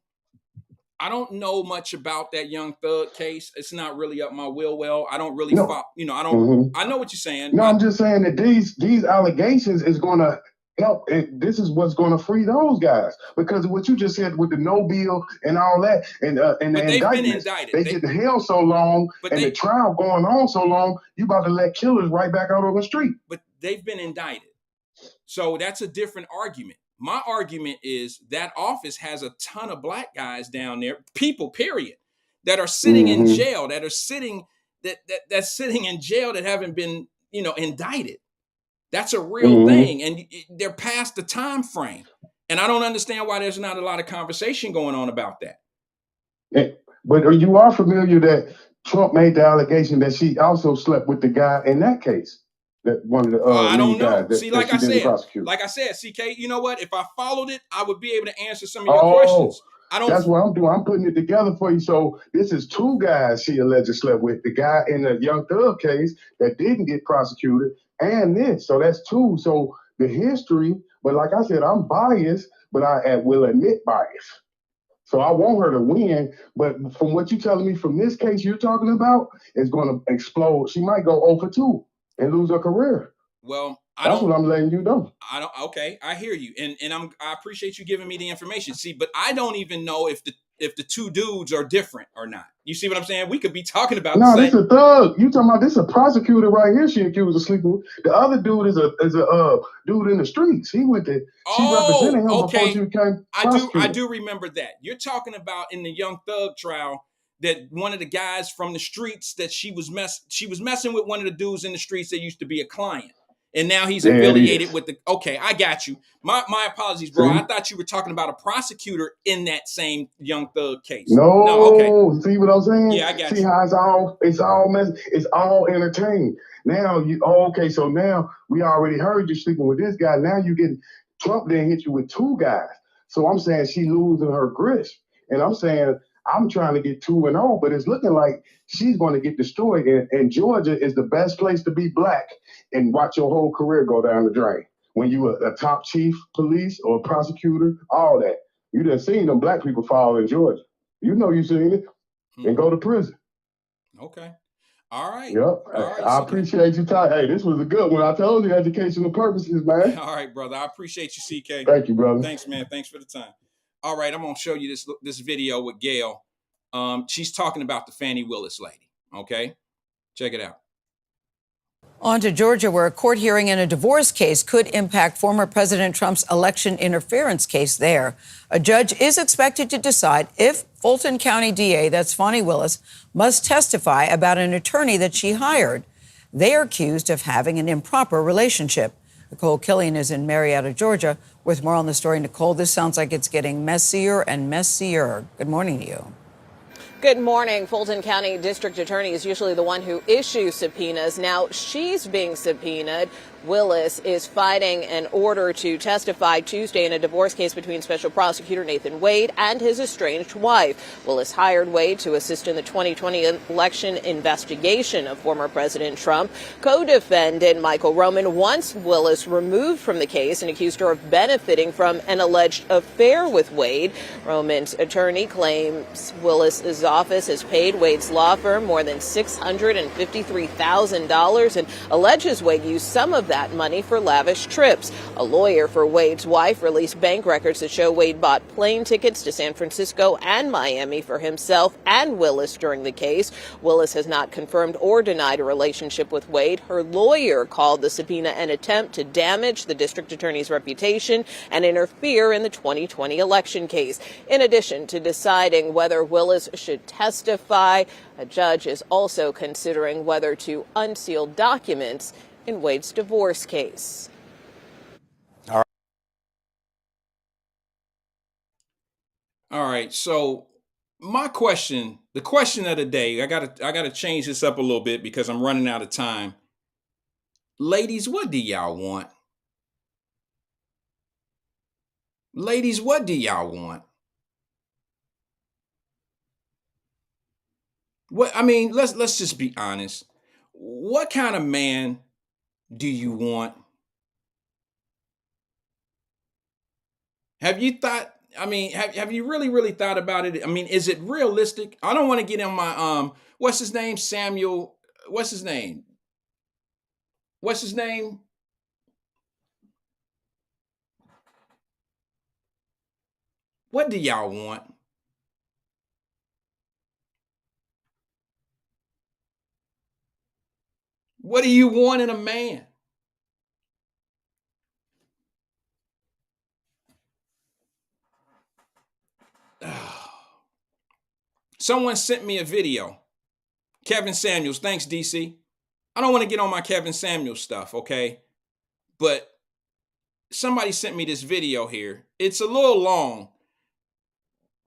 much about that young thug case. It's not really up my wheel. I don't really follow, I know what you're saying. No, I'm just saying that these allegations is going to help. This is what's going to free those guys, because of what you just said with the no bill and all that, and the indictments. They get the hell so long, and the trial going on so long, you about to let killers right back out on the street. But they've been indicted, so that's a different argument. My argument is that office has a ton of black guys down there, people, period, that are sitting in jail, that's sitting in jail that haven't been, indicted. That's a real thing. And they're past the time frame. And I don't understand why there's not a lot of conversation going on about that. But you are familiar that Trump made the allegation that she also slept with the guy in that case. That one of the I don't know. guys See, like I said, CK, you know what? If I followed it, I would be able to answer some of your questions. That's what I'm doing. I'm putting it together for you. So this is two guys she allegedly slept with. The guy in the Young Thug case that didn't get prosecuted, and this. So that's two. So the history, but like I said, I'm biased, but I will admit bias. So I want her to win. But from what you're telling me from this case you're talking about, it's going to explode. She might go 0 for 2 and lose her career. Well, that's what I'm letting you know. Okay, I hear you, and I appreciate you giving me the information. See, but I don't even know if the two dudes are different or not. You see what I'm saying? We could be talking about no, this a thug. You talking about this a prosecutor right here? She accused of sleeping with. The other dude is a dude in the streets. He went to. She represented him before she became prosecutor. I do remember that. You're talking about in the Young Thug trial that one of the guys from the streets that she was messing with one of the dudes in the streets that used to be a client. And now he's affiliated with the. Okay, I got you. My apologies, bro. I thought you were talking about a prosecutor in that same Young Thug case. No, okay. See what I'm saying? Yeah, I got you. See how it's all entertainment. Now okay. So now we already heard you sleeping with this guy. Now you getting Trump then hit you with two guys. So I'm saying she losing her grip, and I'm saying I'm trying to get 2-0, but it's looking like she's going to get destroyed. And Georgia is the best place to be black and watch your whole career go down the drain. When you a top chief police or prosecutor, all that. You done seen them black people fall in Georgia. You know you seen it and go to prison. Okay. All right. Yep. All right, I appreciate you. Hey, this was a good one. I told you educational purposes, man. All right, brother. I appreciate you, CK. Thank you, brother. Thanks, man. Thanks for the time. All right, I'm going to show you this video with Gail. She's talking about the Fannie Willis lady, okay? Check it out. On to Georgia, where a court hearing in a divorce case could impact former President Trump's election interference case there. A judge is expected to decide if Fulton County DA, that's Fannie Willis, must testify about an attorney that she hired. They are accused of having an improper relationship. Nicole Killian is in Marietta, Georgia, with more on the story. Nicole, this sounds like it's getting messier and messier. Good morning to you. Good morning. Fulton County District Attorney is usually the one who issues subpoenas. Now she's being subpoenaed. Willis is fighting an order to testify Tuesday in a divorce case between Special Prosecutor Nathan Wade and his estranged wife. Willis hired Wade to assist in the 2020 election investigation of former President Trump. Co-defendant Michael Roman wants Willis removed from the case and accused her of benefiting from an alleged affair with Wade. Roman's attorney claims Willis's office has paid Wade's law firm more than $653,000 and alleges Wade used some of of that money for lavish trips. A lawyer for Wade's wife released bank records that show Wade bought plane tickets to San Francisco and Miami for himself and Willis during the case. Willis has not confirmed or denied a relationship with Wade. Her lawyer called the subpoena an attempt to damage the district attorney's reputation and interfere in the 2020 election case. In addition to deciding whether Willis should testify, a judge is also considering whether to unseal documents in Wade's divorce case. All right. So my question, the question of the day, I gotta change this up a little bit because I'm running out of time. Ladies, what do y'all want? Ladies, what do y'all want? What I mean, let's just be honest. What kind of man do you want? Have you thought, I mean, have you really thought about it? I mean, is it realistic? I don't want to get in my what's his name? Samuel, what's his name? What's his name? What do y'all want? What do you want in a man? Someone sent me a video. Kevin Samuels. Thanks, DC. I don't want to get on my Kevin Samuels stuff, okay? But somebody sent me this video here. It's a little long.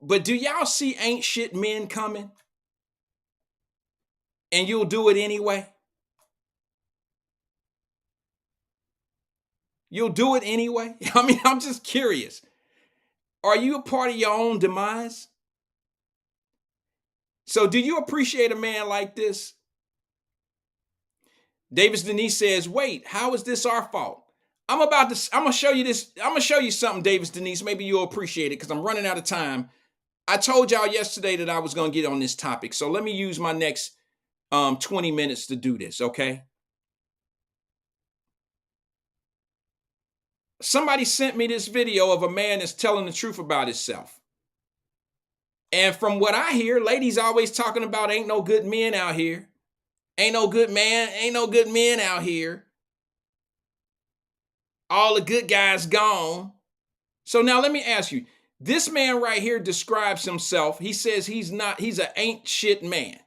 But do y'all see ain't shit men coming? And you'll do it anyway? You'll do it anyway? I mean, I'm just curious. Are you a part of your own demise? So do you appreciate a man like this? Davis Denise says, wait, how is this our fault? I'm gonna show you this. I'm gonna show you something, Davis Denise. Maybe you'll appreciate it because I'm running out of time. I told y'all yesterday that I was gonna get on this topic. So let me use my next 20 minutes to do this, okay? Somebody sent me this video of a man that's telling the truth about himself. And from what I hear, ladies always talking about ain't no good men out here. Ain't no good man, ain't no good men out here. All the good guys gone. So now let me ask you, this man right here describes himself. He says he's an ain't shit man.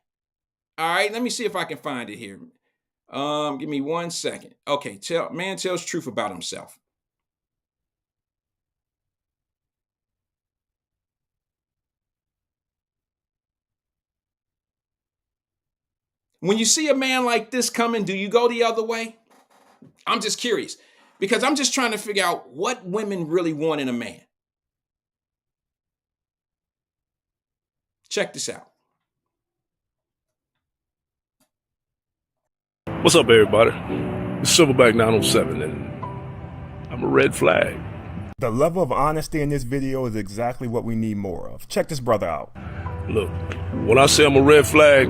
All right, let me see if I can find it here. Give me 1 second. Okay, man tells truth about himself. When you see a man like this coming, do you go the other way? I'm just curious because I'm just trying to figure out what women really want in a man. Check this out. What's up, everybody? It's Silverback 907, and I'm a red flag. The level of honesty in this video is exactly what we need more of. Check this brother out. Look, when I say I'm a red flag,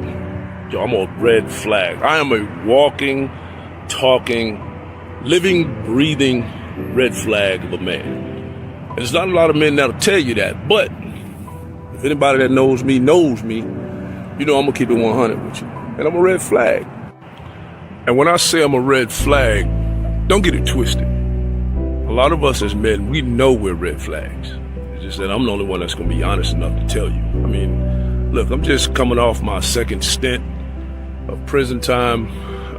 yo, I'm a red flag. I am a walking, talking, living, breathing red flag of a man. And there's not a lot of men that'll tell you that, but if anybody that knows me, you know I'm gonna keep it 100 with you. And I'm a red flag. And when I say I'm a red flag, don't get it twisted. A lot of us as men, we know we're red flags. It's just that I'm the only one that's gonna be honest enough to tell you. I mean, look, I'm just coming off my second stint of prison time.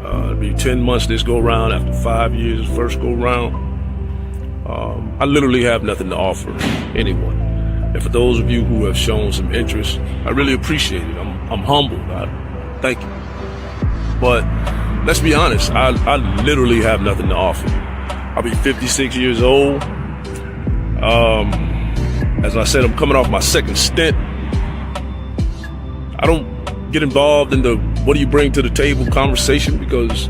It'll be 10 months this go round after 5 years first go round. I literally have nothing to offer anyone. And for those of you who have shown some interest, I really appreciate it. I'm humbled. Thank you. But let's be honest, I literally have nothing to offer. I'll be 56 years old. As I said, I'm coming off my second stint. I don't get involved in the what do you bring to the table conversation because,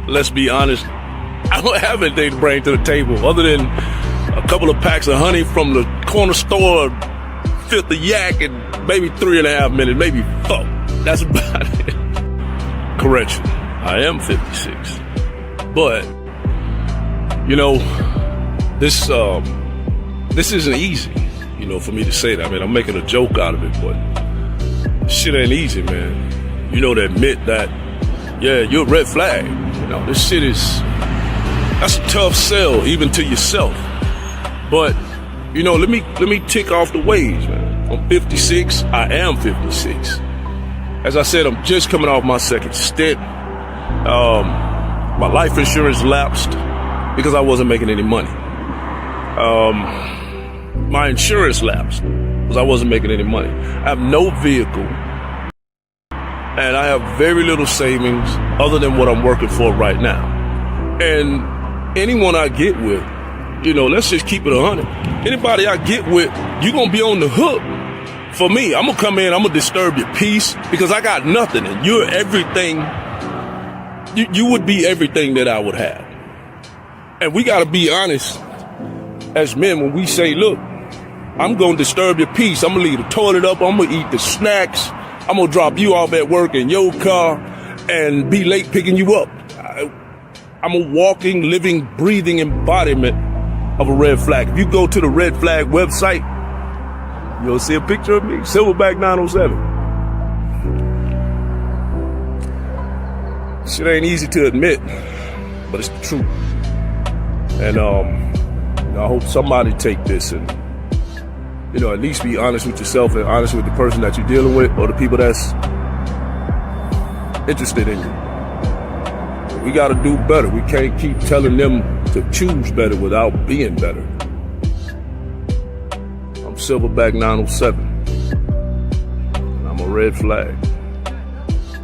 let's be honest, I don't have anything to bring to the table other than a couple of packs of honey from the corner store, filth of yak, and maybe 3.5 minutes, maybe 4. That's about it. Correction, I am 56. But, you know, this isn't easy, you know, for me to say that. I mean, I'm making a joke out of it, but shit ain't easy, man. You know, to admit that, yeah, you're a red flag. You know, this shit that's a tough sell, even to yourself. But, you know, let me tick off the ways, man. I'm 56. I am 56. As I said, I'm just coming off my second stint. My life insurance lapsed because I wasn't making any money. My insurance lapsed because I wasn't making any money. I have no vehicle, and I have very little savings other than what I'm working for right now. And anyone I get with, you know, let's just keep it 100. Anybody I get with, you're going to be on the hook. For me, I'm going to come in, I'm going to disturb your peace because I got nothing, and you're everything. You would be everything that I would have. And we got to be honest as men when we say, look, I'm going to disturb your peace. I'm going to leave the toilet up. I'm going to eat the snacks. I'm going to drop you off at work in your car and be late picking you up. I'm a walking, living, breathing embodiment of a red flag. If you go to the red flag website, you'll see a picture of me, Silverback 907. Shit ain't easy to admit, but it's the truth. And you know, I hope somebody take this and, you know, at least be honest with yourself and honest with the person that you're dealing with or the people that's interested in you. We got to do better. We can't keep telling them to choose better without being better. I'm Silverback 907, and I'm a red flag.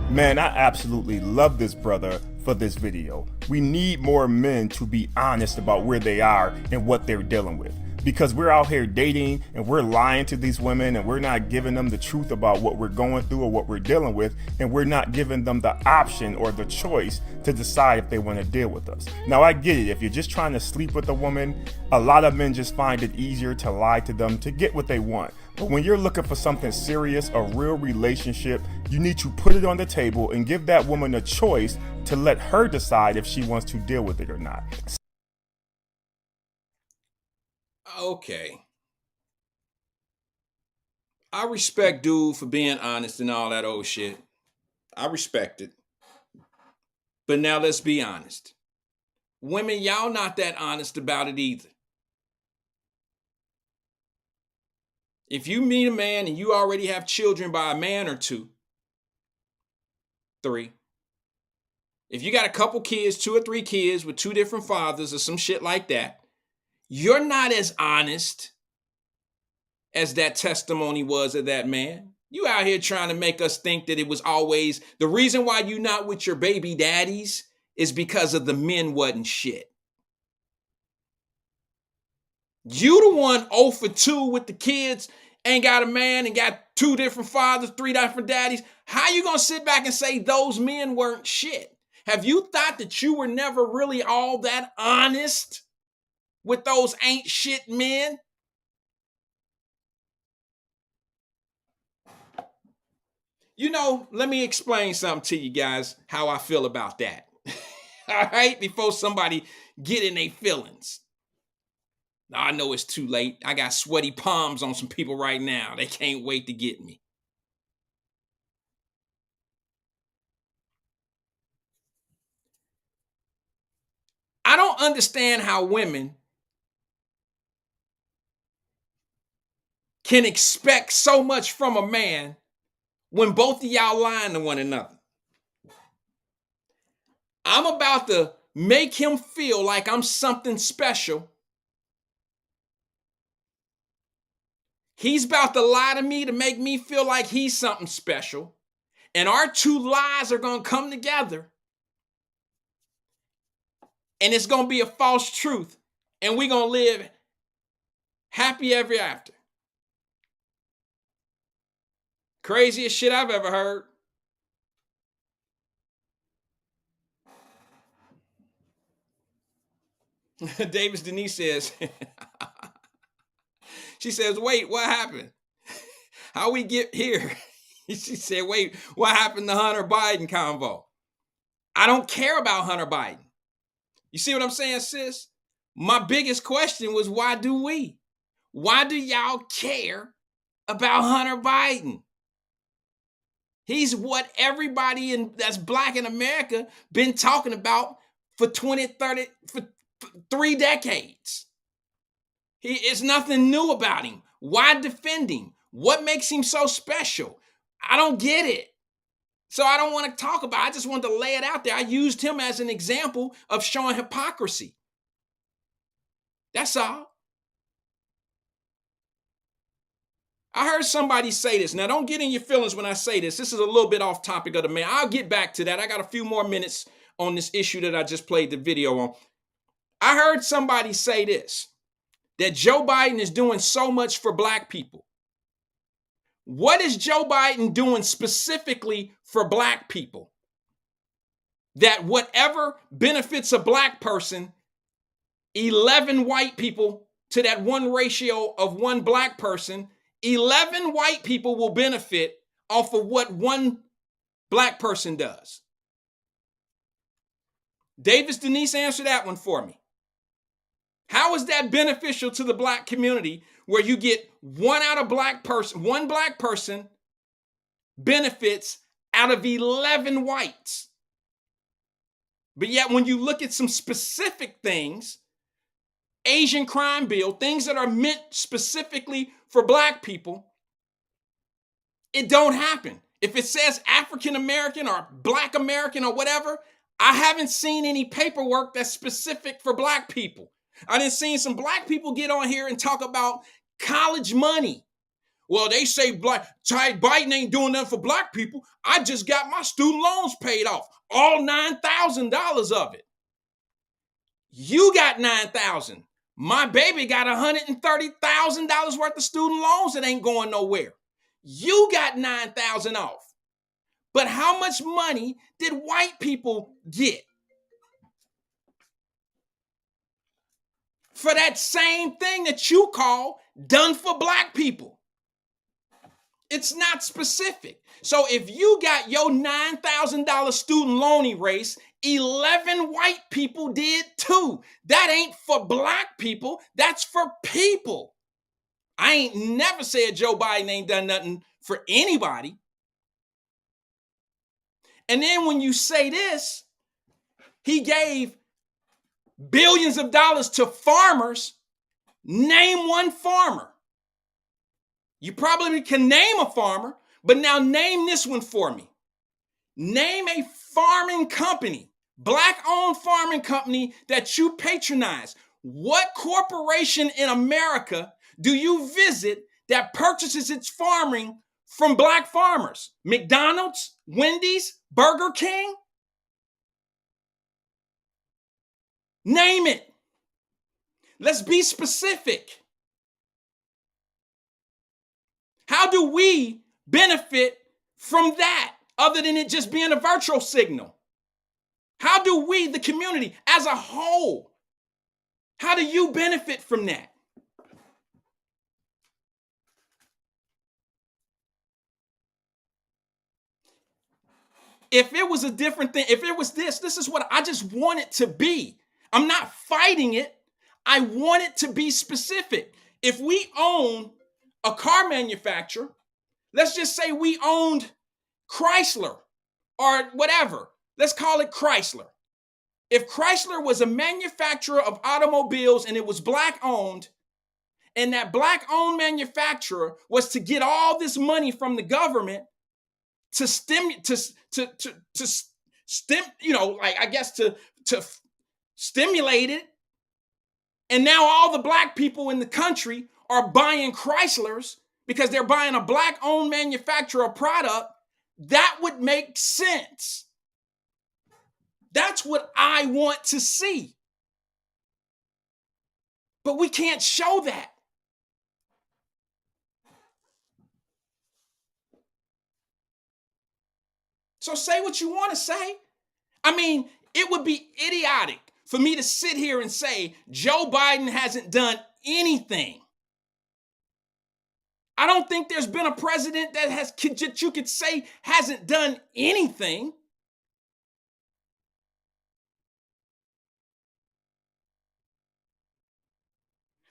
Man, I absolutely love this brother for this video. We need more men to be honest about where they are and what they're dealing with. Because we're out here dating and we're lying to these women and we're not giving them the truth about what we're going through or what we're dealing with, and we're not giving them the option or the choice to decide if they want to deal with us. Now, I get it. If you're just trying to sleep with a woman, a lot of men just find it easier to lie to them to get what they want. But when you're looking for something serious, a real relationship, you need to put it on the table and give that woman a choice to let her decide if she wants to deal with it or not. Okay. I respect dude for being honest and all that old shit. I respect it. But now let's be honest. Women, y'all not that honest about it either. If you meet a man and you already have children by a man or two, 3. If you got a couple kids, 2 or 3 kids with 2 different fathers or some shit like that, you're not as honest as that testimony was of that man. You out here trying to make us think that it was always the reason why you not with your baby daddies is because of the men wasn't shit. You the one 0 for 2 with the kids, ain't got a man and got 2 different fathers, 3 different daddies. How you gonna sit back and say those men weren't shit? Have you thought that you were never really all that honest with those ain't shit men? You know, let me explain something to you guys, how I feel about that. All right, before somebody get in their feelings. Now, I know it's too late. I got sweaty palms on some people right now. They can't wait to get me. I don't understand how women can expect so much from a man when both of y'all lying to one another. I'm about to make him feel like I'm something special. He's about to lie to me to make me feel like he's something special. And our 2 lies are going to come together. And it's going to be a false truth. And we're going to live happy ever after. Craziest shit I've ever heard. Davis Denise says, she says, wait, what happened? How we get here? She said, wait, what happened to Hunter Biden convo? I don't care about Hunter Biden. You see what I'm saying, sis? My biggest question was, why do we? Why do y'all care about Hunter Biden? He's what everybody that's black in America been talking about for 20, 30, for 3 decades. It's nothing new about him. Why defend him? What makes him so special? I don't get it. So I don't want to talk about it. I just wanted to lay it out there. I used him as an example of showing hypocrisy. That's all. I heard somebody say this. Now, don't get in your feelings when I say this. This is a little bit off topic of the man. I'll get back to that. I got a few more minutes on this issue that I just played the video on. I heard somebody say this, that Joe Biden is doing so much for black people. What is Joe Biden doing specifically for black people? That whatever benefits a black person, 11 white people to that one ratio of one black person, 11 white people will benefit off of what one black person does. Davis Denise, answer that one for me. How is that beneficial to the black community where you get one black person benefits out of 11 whites? But yet when you look at some specific things, Asian crime bill, things that are meant specifically for black people, it don't happen. If it says African American or Black American or whatever, I haven't seen any paperwork that's specific for black people. I done seen some black people get on here and talk about college money. Well, they say Biden ain't doing nothing for black people. I just got my student loans paid off, all $9,000 of it. You got $9,000. My baby got $130,000 worth of student loans that ain't going nowhere. You got $9,000 off. But how much money did white people get for that same thing that you call done for black people? It's not specific. So if you got your $9,000 student loan erased, 11 white people did too. That ain't for black people. That's for people. I ain't never said Joe Biden ain't done nothing for anybody. And then when you say this, he gave billions of dollars to farmers. Name one farmer. You probably can name a farmer, but now name this one for me. Name a farming company, black-owned farming company that you patronize. What corporation in America do you visit that purchases its farming from black farmers? McDonald's, Wendy's, Burger King? Name it. Let's be specific. How do we benefit from that other than it just being a virtual signal? How do we, the community as a whole, how do you benefit from that? If it was a different thing, if it was this is what I just want it to be. I'm not fighting it. I want it to be specific. If we own a car manufacturer, let's just say we owned Chrysler or whatever. Let's call it Chrysler. If Chrysler was a manufacturer of automobiles and it was black owned, and that black owned manufacturer was to get all this money from the government to stimulate it. And now all the black people in the country are buying Chryslers because they're buying a black owned manufacturer product. That would make sense. That's what I want to see. But we can't show that. So say what you want to say. I mean, it would be idiotic for me to sit here and say Joe Biden hasn't done anything. I don't think there's been a president that you could say hasn't done anything.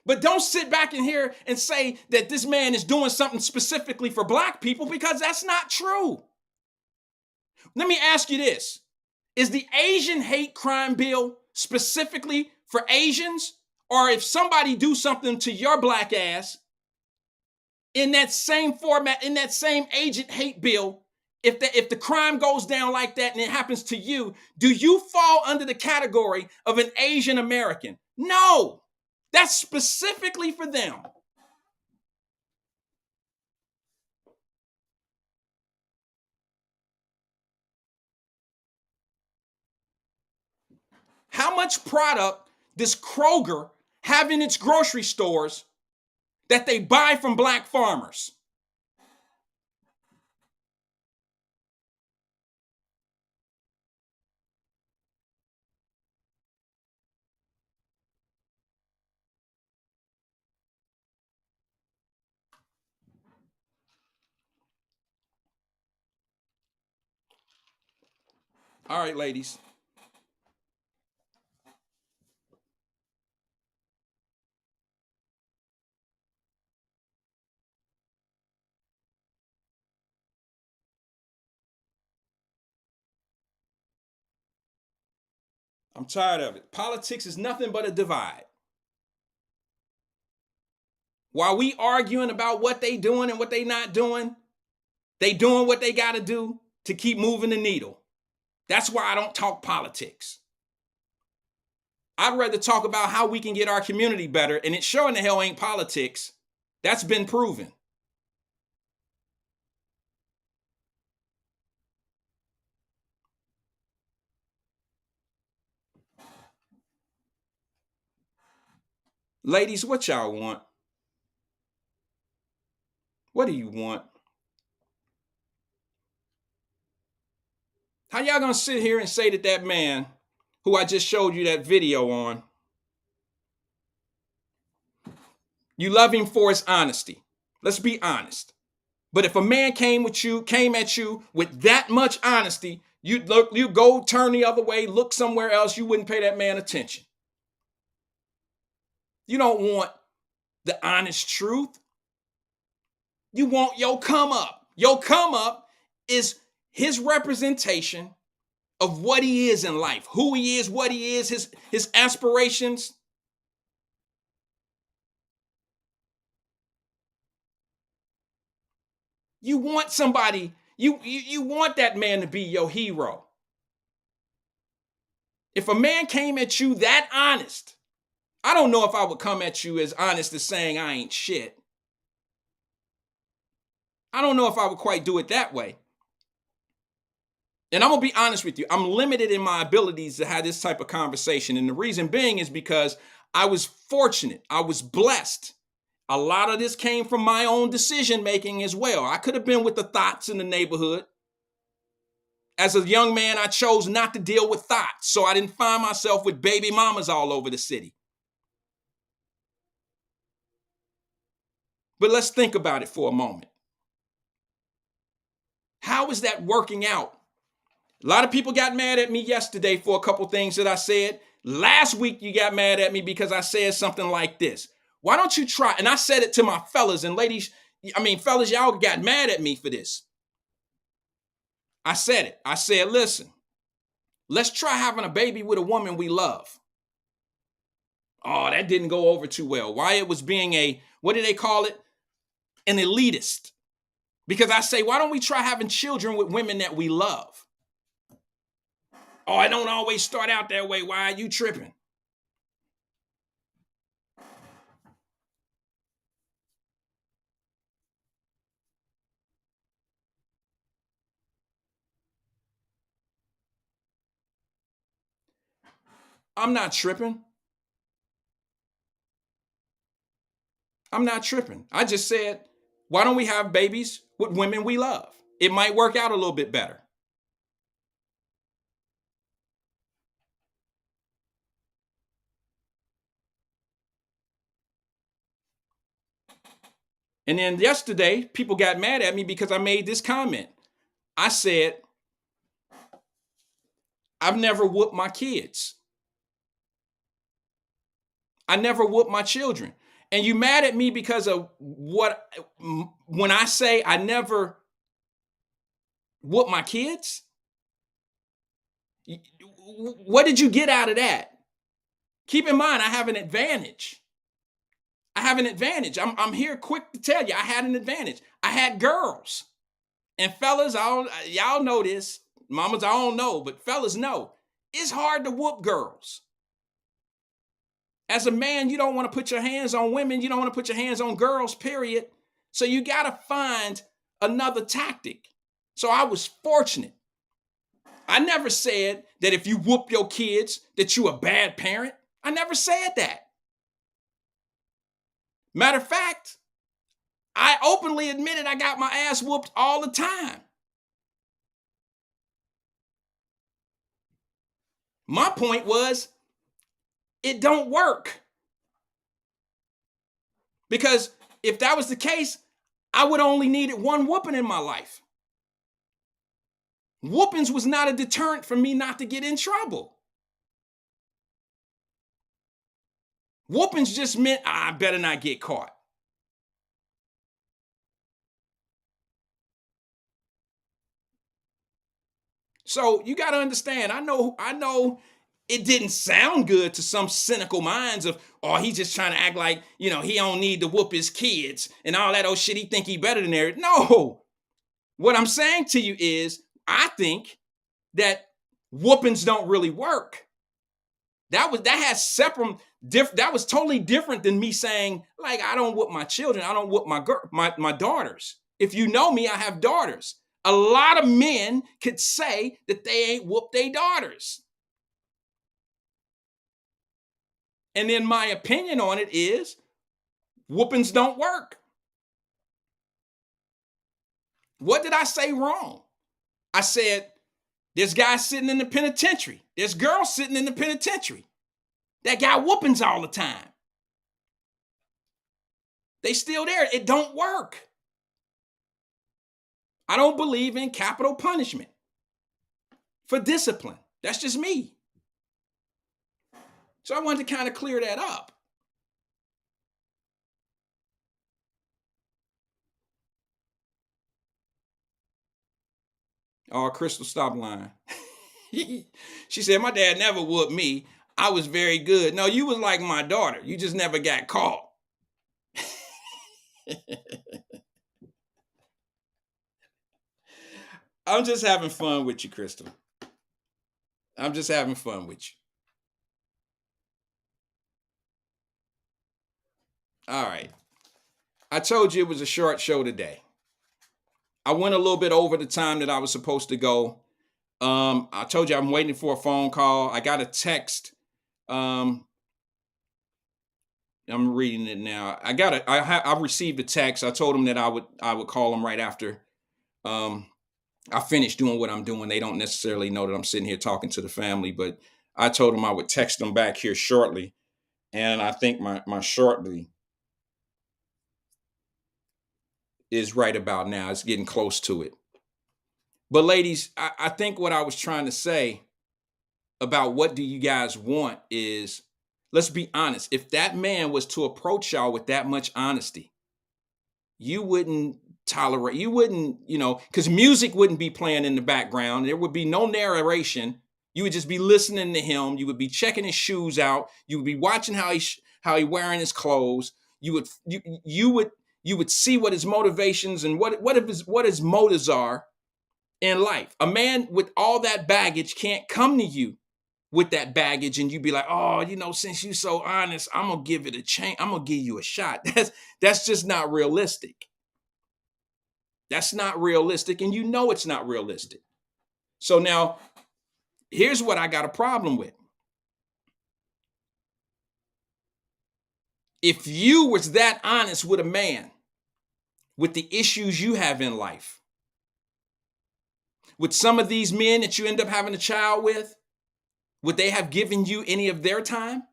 But don't sit back in here and say that this man is doing something specifically for black people, because that's not true. Let me ask you this. Is the Asian hate crime bill specifically for Asians? Or if somebody do something to your black ass in that same format, in that same agent hate bill, if the crime goes down like that and it happens to you, do you fall under the category of an Asian American? No, that's specifically for them. How much product does Kroger have in its grocery stores that they buy from black farmers? All right, ladies. I'm tired of it. Politics is nothing but a divide. While we arguing about what they doing and what they not doing, they doing what they got to do to keep moving the needle. That's why I don't talk politics. I'd rather talk about how we can get our community better, and it sure in the hell ain't politics. That's been proven. Ladies, what y'all want? What do you want? How y'all gonna sit here and say that that man who I just showed you that video on, you love him for his honesty? Let's be honest. But if a man came at you with that much honesty, you go turn the other way, look somewhere else, you wouldn't pay that man attention. You don't want the honest truth. You want your come up. Your come up is his representation of what he is in life, who he is, what he is, his aspirations. You want somebody, you want that man to be your hero. If a man came at you that honest, I don't know if I would come at you as honest as saying I ain't shit. I don't know if I would quite do it that way. And I'm going to be honest with you. I'm limited in my abilities to have this type of conversation. And the reason being is because I was fortunate. I was blessed. A lot of this came from my own decision making as well. I could have been with the thoughts in the neighborhood. As a young man, I chose not to deal with thoughts, so I didn't find myself with baby mamas all over the city. But let's think about it for a moment. How is that working out? A lot of people got mad at me yesterday for a couple things that I said. Last week, you got mad at me because I said something like this. Why don't you try? And I said it to my fellas and ladies. Fellas, y'all got mad at me for this. I said it. I said, listen, let's try having a baby with a woman we love. Oh, that didn't go over too well. Wyatt was being what do they call it? An elitist. Because I say, why don't we try having children with women that we love? Oh, I don't always start out that way. Why are you tripping? I'm not tripping. I'm not tripping. I just said, why don't we have babies with women we love? It might work out a little bit better. And then yesterday, people got mad at me because I made this comment. I said, I've never whooped my kids. I never whooped my children. And you mad at me because of when I say I never whoop my kids? What did you get out of that? Keep in mind, I have an advantage. I'm here quick to tell you, I had an advantage. I had girls. And fellas, y'all know this. Mamas, I don't know, but fellas know. It's hard to whoop girls. As a man, you don't want to put your hands on women. You don't want to put your hands on girls, period. So you got to find another tactic. So I was fortunate. I never said that if you whoop your kids, that you a bad parent. I never said that. Matter of fact, I openly admitted I got my ass whooped all the time. My point was, it don't work. Because if that was the case, I would only needed one whooping in my life. Whoopings was not a deterrent for me not to get in trouble. Whoopings just meant I better not get caught. So you got to understand, I know it didn't sound good to some cynical minds of, oh, he's just trying to act like, he don't need to whoop his kids and all that old shit. He think he better than there. No. What I'm saying to you is, I think that whoopings don't really work. That was totally different than me saying, like, I don't whoop my children. I don't whoop my daughters. If you know me, I have daughters. A lot of men could say that they ain't whooped their daughters. And then my opinion on it is, whoopings don't work. What did I say wrong? I said, there's guys sitting in the penitentiary. There's girls sitting in the penitentiary that got whoopings all the time. They still there. It don't work. I don't believe in capital punishment for discipline. That's just me. So I wanted to kind of clear that up. Oh, Crystal, stop lying. She said, my dad never whooped me. I was very good. No, you was like my daughter. You just never got caught. I'm just having fun with you, Crystal. I'm just having fun with you. All right. I told you it was a short show today. I went a little bit over the time that I was supposed to go. I told you I'm waiting for a phone call. I got a text. I'm reading it now. I received a text. I told them that I would call them right after I finished doing what I'm doing. They don't necessarily know that I'm sitting here talking to the family, but I told them I would text them back here shortly. And I think my shortly is right about now. It's getting close to it. But ladies, I think what I was trying to say about what do you guys want is, let's be honest. If that man was to approach y'all with that much honesty, you wouldn't tolerate, because music wouldn't be playing in the background. There would be no narration. You would just be listening to him. You would be checking his shoes out. You would be watching how he wearing his clothes. You would see what his motivations and what his motives are in life. A man with all that baggage can't come to you with that baggage and you be like, oh, since you're so honest, I'm gonna give it a chance. I'm gonna give you a shot. That's just not realistic. That's not realistic, and it's not realistic. So now, here's what I got a problem with. If you was that honest with a man, with the issues you have in life, with some of these men that you end up having a child with, would they have given you any of their time?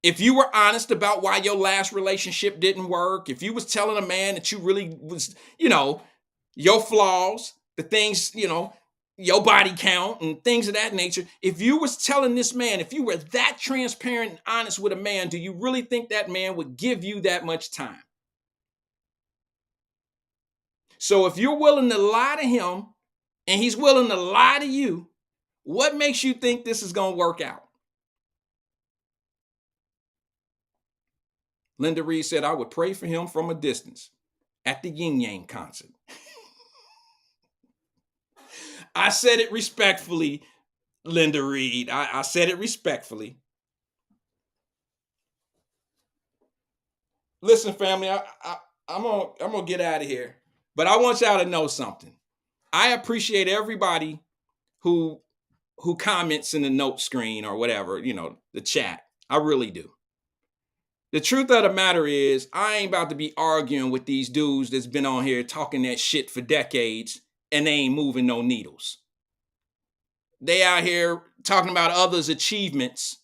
If you were honest about why your last relationship didn't work, if you was telling a man that you really was, your flaws, the things, your body count and things of that nature. If you was telling this man, if you were that transparent and honest with a man, do you really think that man would give you that much time? So if you're willing to lie to him and he's willing to lie to you, what makes you think this is going to work out? Linda Reed said, I would pray for him from a distance at the Yin Yang concert. I said it respectfully, Linda Reed. I said it respectfully. Listen, family, I'm gonna get out of here, but I want y'all to know something. I appreciate everybody who comments in the note screen or whatever, the chat. I really do. The truth of the matter is, I ain't about to be arguing with these dudes that's been on here talking that shit for decades and they ain't moving no needles. They out here talking about others' achievements.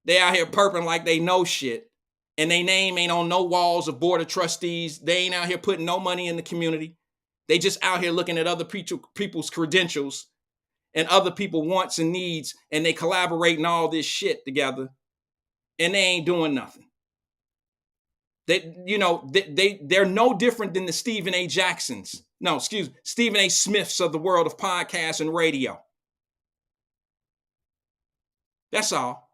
They out here perping like they know shit. And they name ain't on no walls of board of trustees. They ain't out here putting no money in the community. They just out here looking at other people's credentials and other people's wants and needs, and they collaborating all this shit together, and they ain't doing nothing. They're no different than the Stephen A. Jacksons. No, Stephen A. Smiths of the world of podcasts and radio. That's all.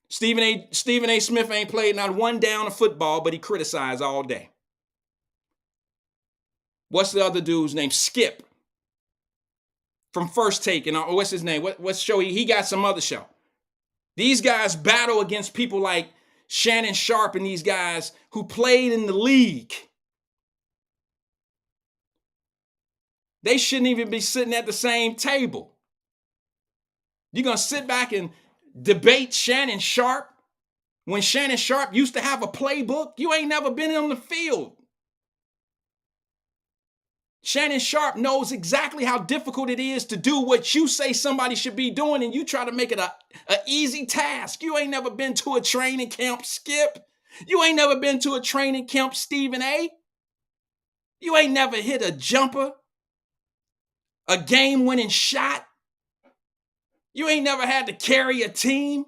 Stephen A. Smith ain't played not one down of football, but he criticized all day. What's the other dude's name? Skip from First Take, and what's his name? What show he got? Some other show. These guys battle against people like Shannon Sharp and these guys who played in the league. They shouldn't even be sitting at the same table. You're gonna sit back and debate Shannon Sharp when Shannon Sharp used to have a playbook? You ain't never been on the field. Shannon Sharp knows exactly how difficult it is to do what you say somebody should be doing, and you try to make it a easy task. You ain't never been to a training camp, Skip. You ain't never been to a training camp, Stephen A. You ain't never hit a jumper, a game-winning shot. You ain't never had to carry a team.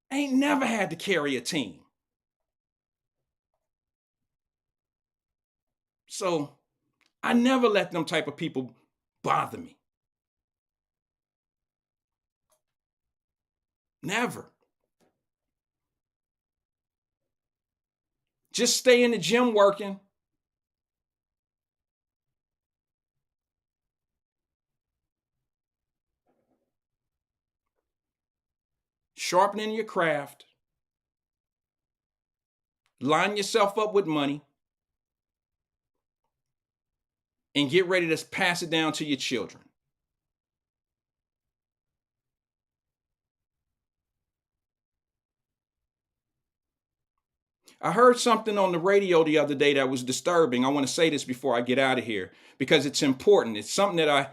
Ain't never had to carry a team. So I never let them type of people bother me. Never. Just stay in the gym working. Sharpening your craft. Line yourself up with money. And get ready to pass it down to your children. I heard something on the radio the other day that was disturbing. I want to say this before I get out of here because it's important. It's something that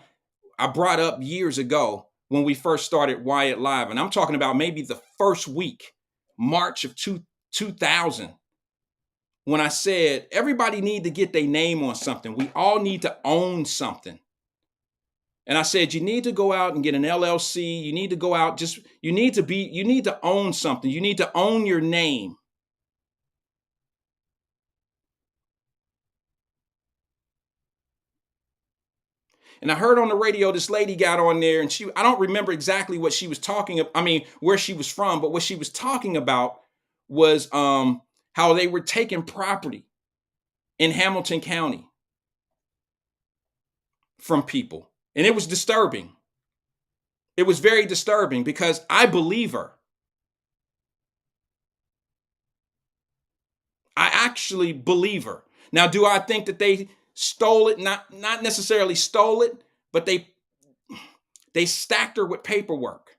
I brought up years ago when we first started Wyatt Live. And I'm talking about maybe the first week, March of 2000, when I said everybody need to get their name on something. We all need to own something. And I said, you need to go out and get an LLC. You need to go out, you need to own something. You need to own your name. And I heard on the radio, this lady got on there and I don't remember exactly what she was talking about. I mean, where she was from, but what she was talking about was how they were taking property in Hamilton County from people. And it was disturbing. It was very disturbing because I believe her. I actually believe her. Now, do I think that they stole it? Not necessarily stole it, but they stacked her with paperwork.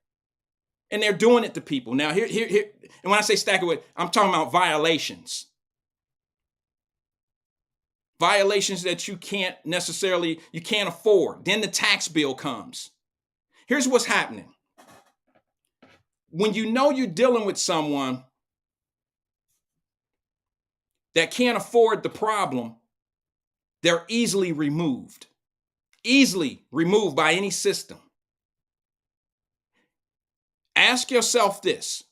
And they're doing it to people. Now, here, and when I say stack it with, I'm talking about violations. Violations that you can't afford. Then the tax bill comes. Here's what's happening. when you know you're dealing with someone that can't afford the problem, they're easily removed by any system. Ask yourself this.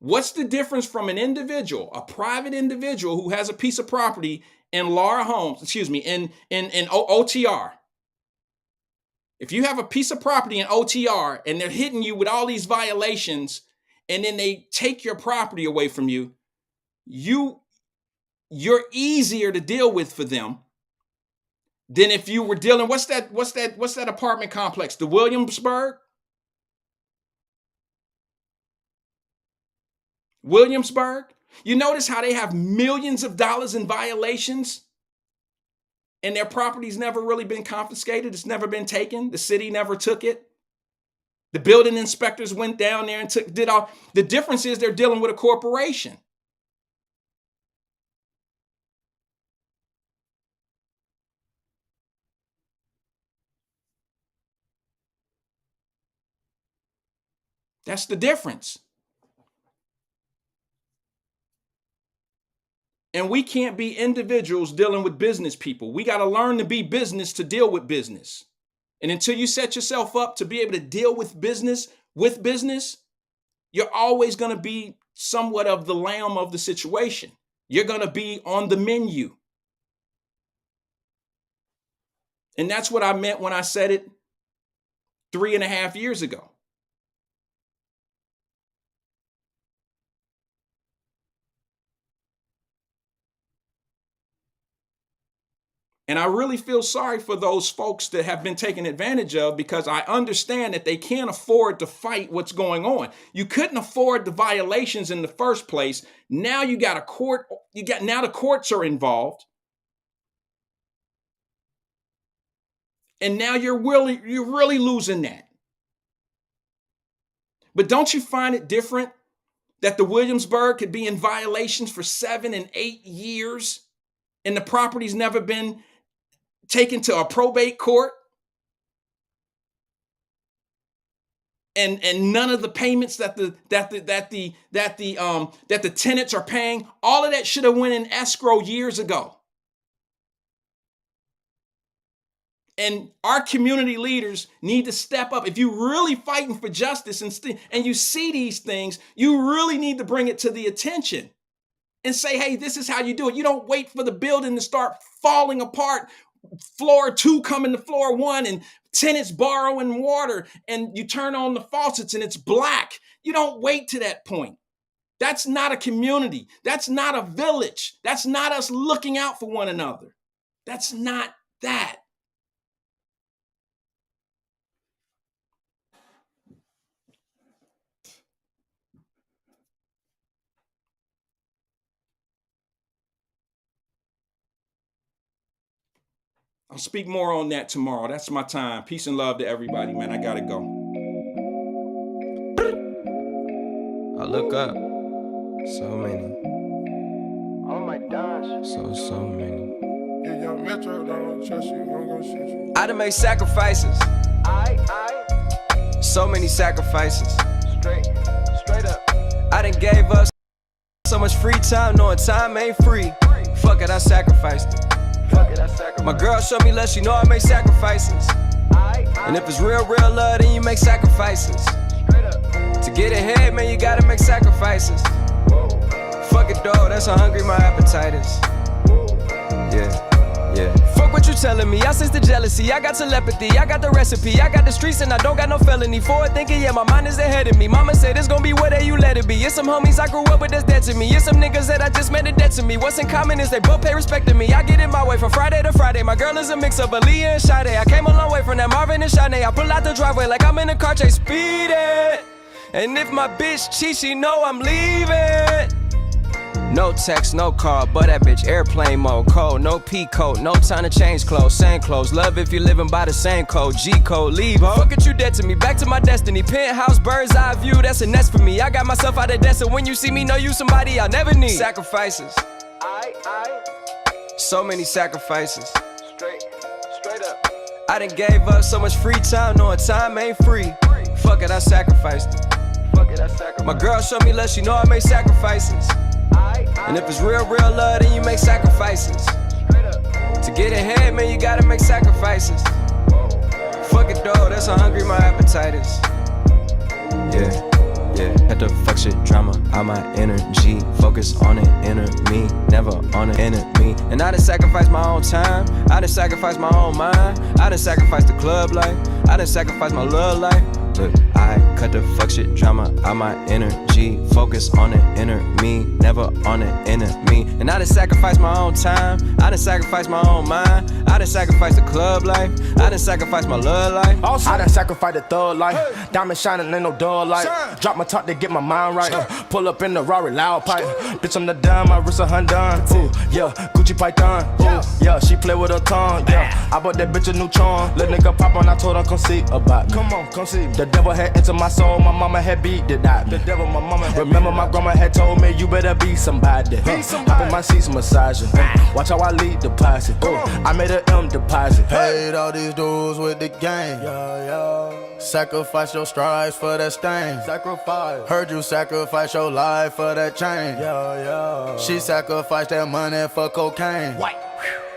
What's the difference from an individual, a private individual who has a piece of property in OTR? If you have a piece of property in OTR and they're hitting you with all these violations and then they take your property away from you, you're easier to deal with for them than if you were dealing, what's that apartment complex? The Williamsburg? You notice how they have millions of dollars in violations and their property's never really been confiscated. It's never been taken. The city never took it. The building inspectors went down there and did all. The difference is they're dealing with a corporation. That's the difference. And we can't be individuals dealing with business people. We got to learn to be business to deal with business. And until you set yourself up to be able to deal with business, you're always going to be somewhat of the lamb of the situation. You're going to be on the menu. And that's what I meant when I said it 3.5 years ago. And I really feel sorry for those folks that have been taken advantage of, because I understand that they can't afford to fight what's going on. You couldn't afford the violations in the first place. Now you got a court, now the courts are involved. And now you're really losing that. But don't you find it different that the Williamsburg could be in violations for 7 and 8 years and the property's never been taken to a probate court, and none of the payments that the tenants are paying, all of that should have went in escrow years ago. And our community leaders need to step up. If you're really fighting for justice and you see these things, you really need to bring it to the attention and say, hey, this is how you do it. You don't wait for the building to start falling apart, floor 2 coming to floor 1, and tenants borrowing water, and you turn on the faucets and it's black. You don't wait to that point. That's not a community. That's not a village. That's not us looking out for one another. That's not that. I'll speak more on that tomorrow. That's my time. Peace and love to everybody, man. I gotta go. I look up. So many. Oh my gosh. So many. Yeah, young Metro don't trust you, I'm gonna shoot you. I done made sacrifices. So many sacrifices. Straight up. I done gave us so much free time, knowing time ain't free. Fuck it, I sacrificed it. My girl showed me love, she know I make sacrifices. And if it's real love, then you make sacrifices. To get ahead, man, you gotta make sacrifices. Fuck it, dog, that's how hungry my appetite is. Yeah. Fuck what you telling me, I sense the jealousy. I got telepathy, I got the recipe. I got the streets and I don't got no felony. Forward thinking, yeah, my mind is ahead of me. Mama said it's gonna be whatever you let it be. It's some homies I grew up with that's dead to me. It's some niggas that I just met that dead to me. What's in common is they both pay respect to me. I get in my way from Friday to Friday. My girl is a mix of Aaliyah and Sade. I came a long way from that Marvin and Shanae. I pull out the driveway like I'm in a car chase, speeding. And if my bitch cheats, she know I'm leaving. No text, no call, but that bitch airplane mode. Cold, no P code, no time to change clothes. Same clothes, love if you living by the same code. G code, leave, ho. Fuck it, you dead to me, back to my destiny. Penthouse, bird's eye view, that's a nest for me. I got myself out of debt, so when you see me, know you somebody I'll never need. Sacrifices. So many sacrifices. Straight up. I done gave up so much free time, knowing time ain't free. Fuck it, I sacrificed it. My girl showed me love, she know I make sacrifices. And if it's real, real love, then you make sacrifices. To get ahead, man, you gotta make sacrifices. Fuck it though, that's how hungry my appetite is. Yeah. Had to fuck shit drama out my energy. Focus on the inner me, never on the enemy. And I done sacrificed my own time, I done sacrificed my own mind, I done sacrificed the club life, I done sacrificed my love life. Look, I cut the fuck shit drama out my energy. Focus on the inner me, never on the enemy. And I done sacrificed my own time, I done sacrificed my own mind, I done sacrificed the club life, I done sacrificed my love life. I done sacrificed the thug life. Diamond shining, ain't no dull light. Drop my top to get my mind right. Pull up in the Rari loud pipe. Bitch, I'm the dime, my wrist a Hyundai. Ooh, yeah, Gucci Python. Ooh, yeah, she play with her tongue. Yeah, I bought that bitch a new charm. Let nigga pop on, I told her come see about. Come on, come see. The devil had entered my soul, my mama had beat it out. The devil, my mama had remember my grandma had told me you better be somebody. Hop in my seats, massaging. Watch how I lead the posse. I made an M deposit. Paid all these dudes with the game. Sacrifice your strides for that stain. Sacrifice. Heard you sacrifice your life for that chain. She sacrificed that money for cocaine. White.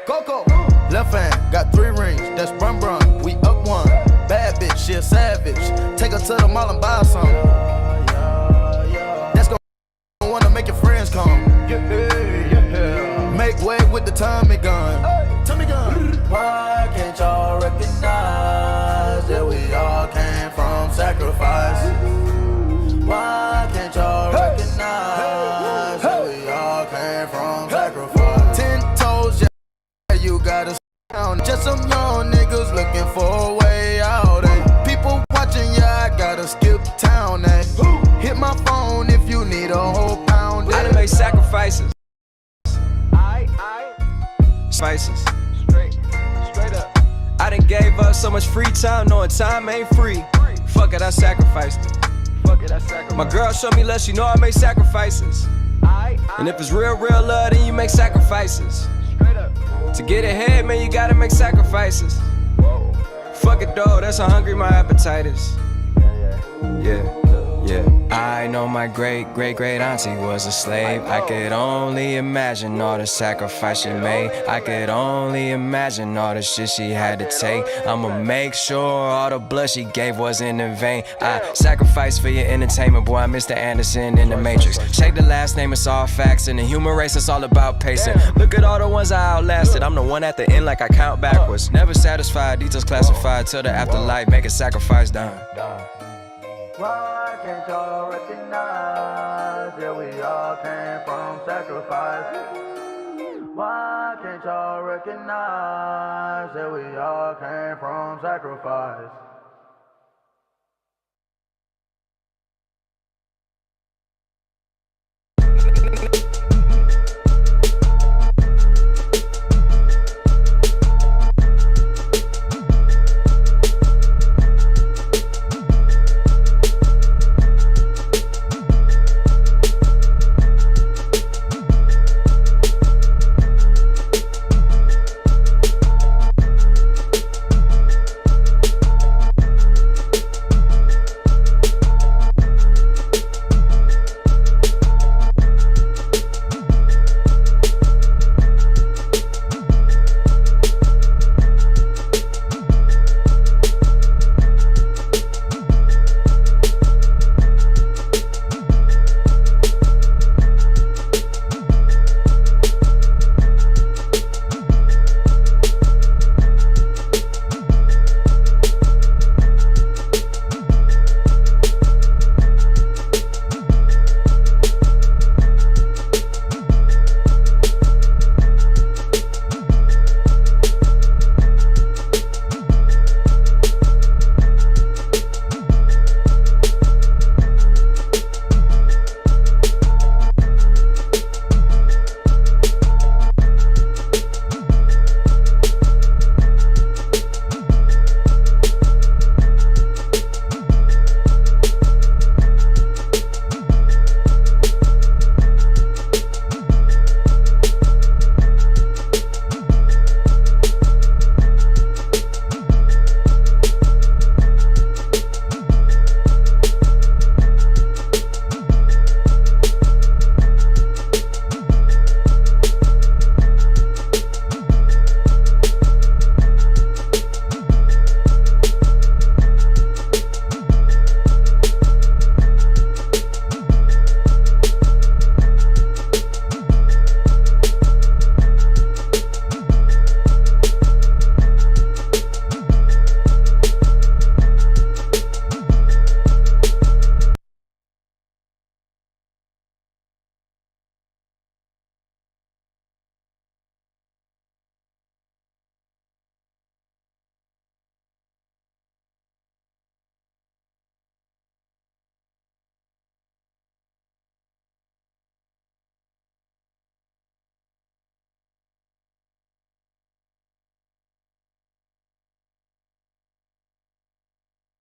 Coco. Left hand, got 3 rings. That's brum brum. We up one. Bad bitch, she a savage. Take her to the mall and buy some. That's gonna wanna make your friends come. Make way with the Tommy gun. Tommy gun. Why can't y'all recognize that we all came from sacrifice? Why can't y'all recognize that we all came from sacrifice? 10 toes, yeah, you gotta sound. Just some young niggas looking for a way out. People watching, yeah, I gotta skip town. Hit my phone if you need a whole pound. I done made sacrifices. Spices. Straight up. I done gave up so much free time, knowing time ain't free. Fuck it, I sacrificed it. My girl showed me love, she know I make sacrifices. And if it's real, real love, then you make sacrifices. To get ahead, man, you gotta make sacrifices. Fuck it though, that's how hungry my appetite is. Yeah. I know my great auntie was a slave. I could only imagine all the sacrifice she made. I could only imagine all the shit she had to take. I'ma make sure all the blood she gave wasn't in vain. I sacrificed for your entertainment, boy, I'm Mr. Anderson in the Matrix. Check the last name, it's all facts. In the human race, it's all about pacing. Look at all the ones I outlasted. I'm the one at the end like I count backwards. Never satisfied, details classified till the afterlife. Make a sacrifice done. Why can't y'all recognize that we all came from sacrifice? Why can't y'all recognize that we all came from sacrifice?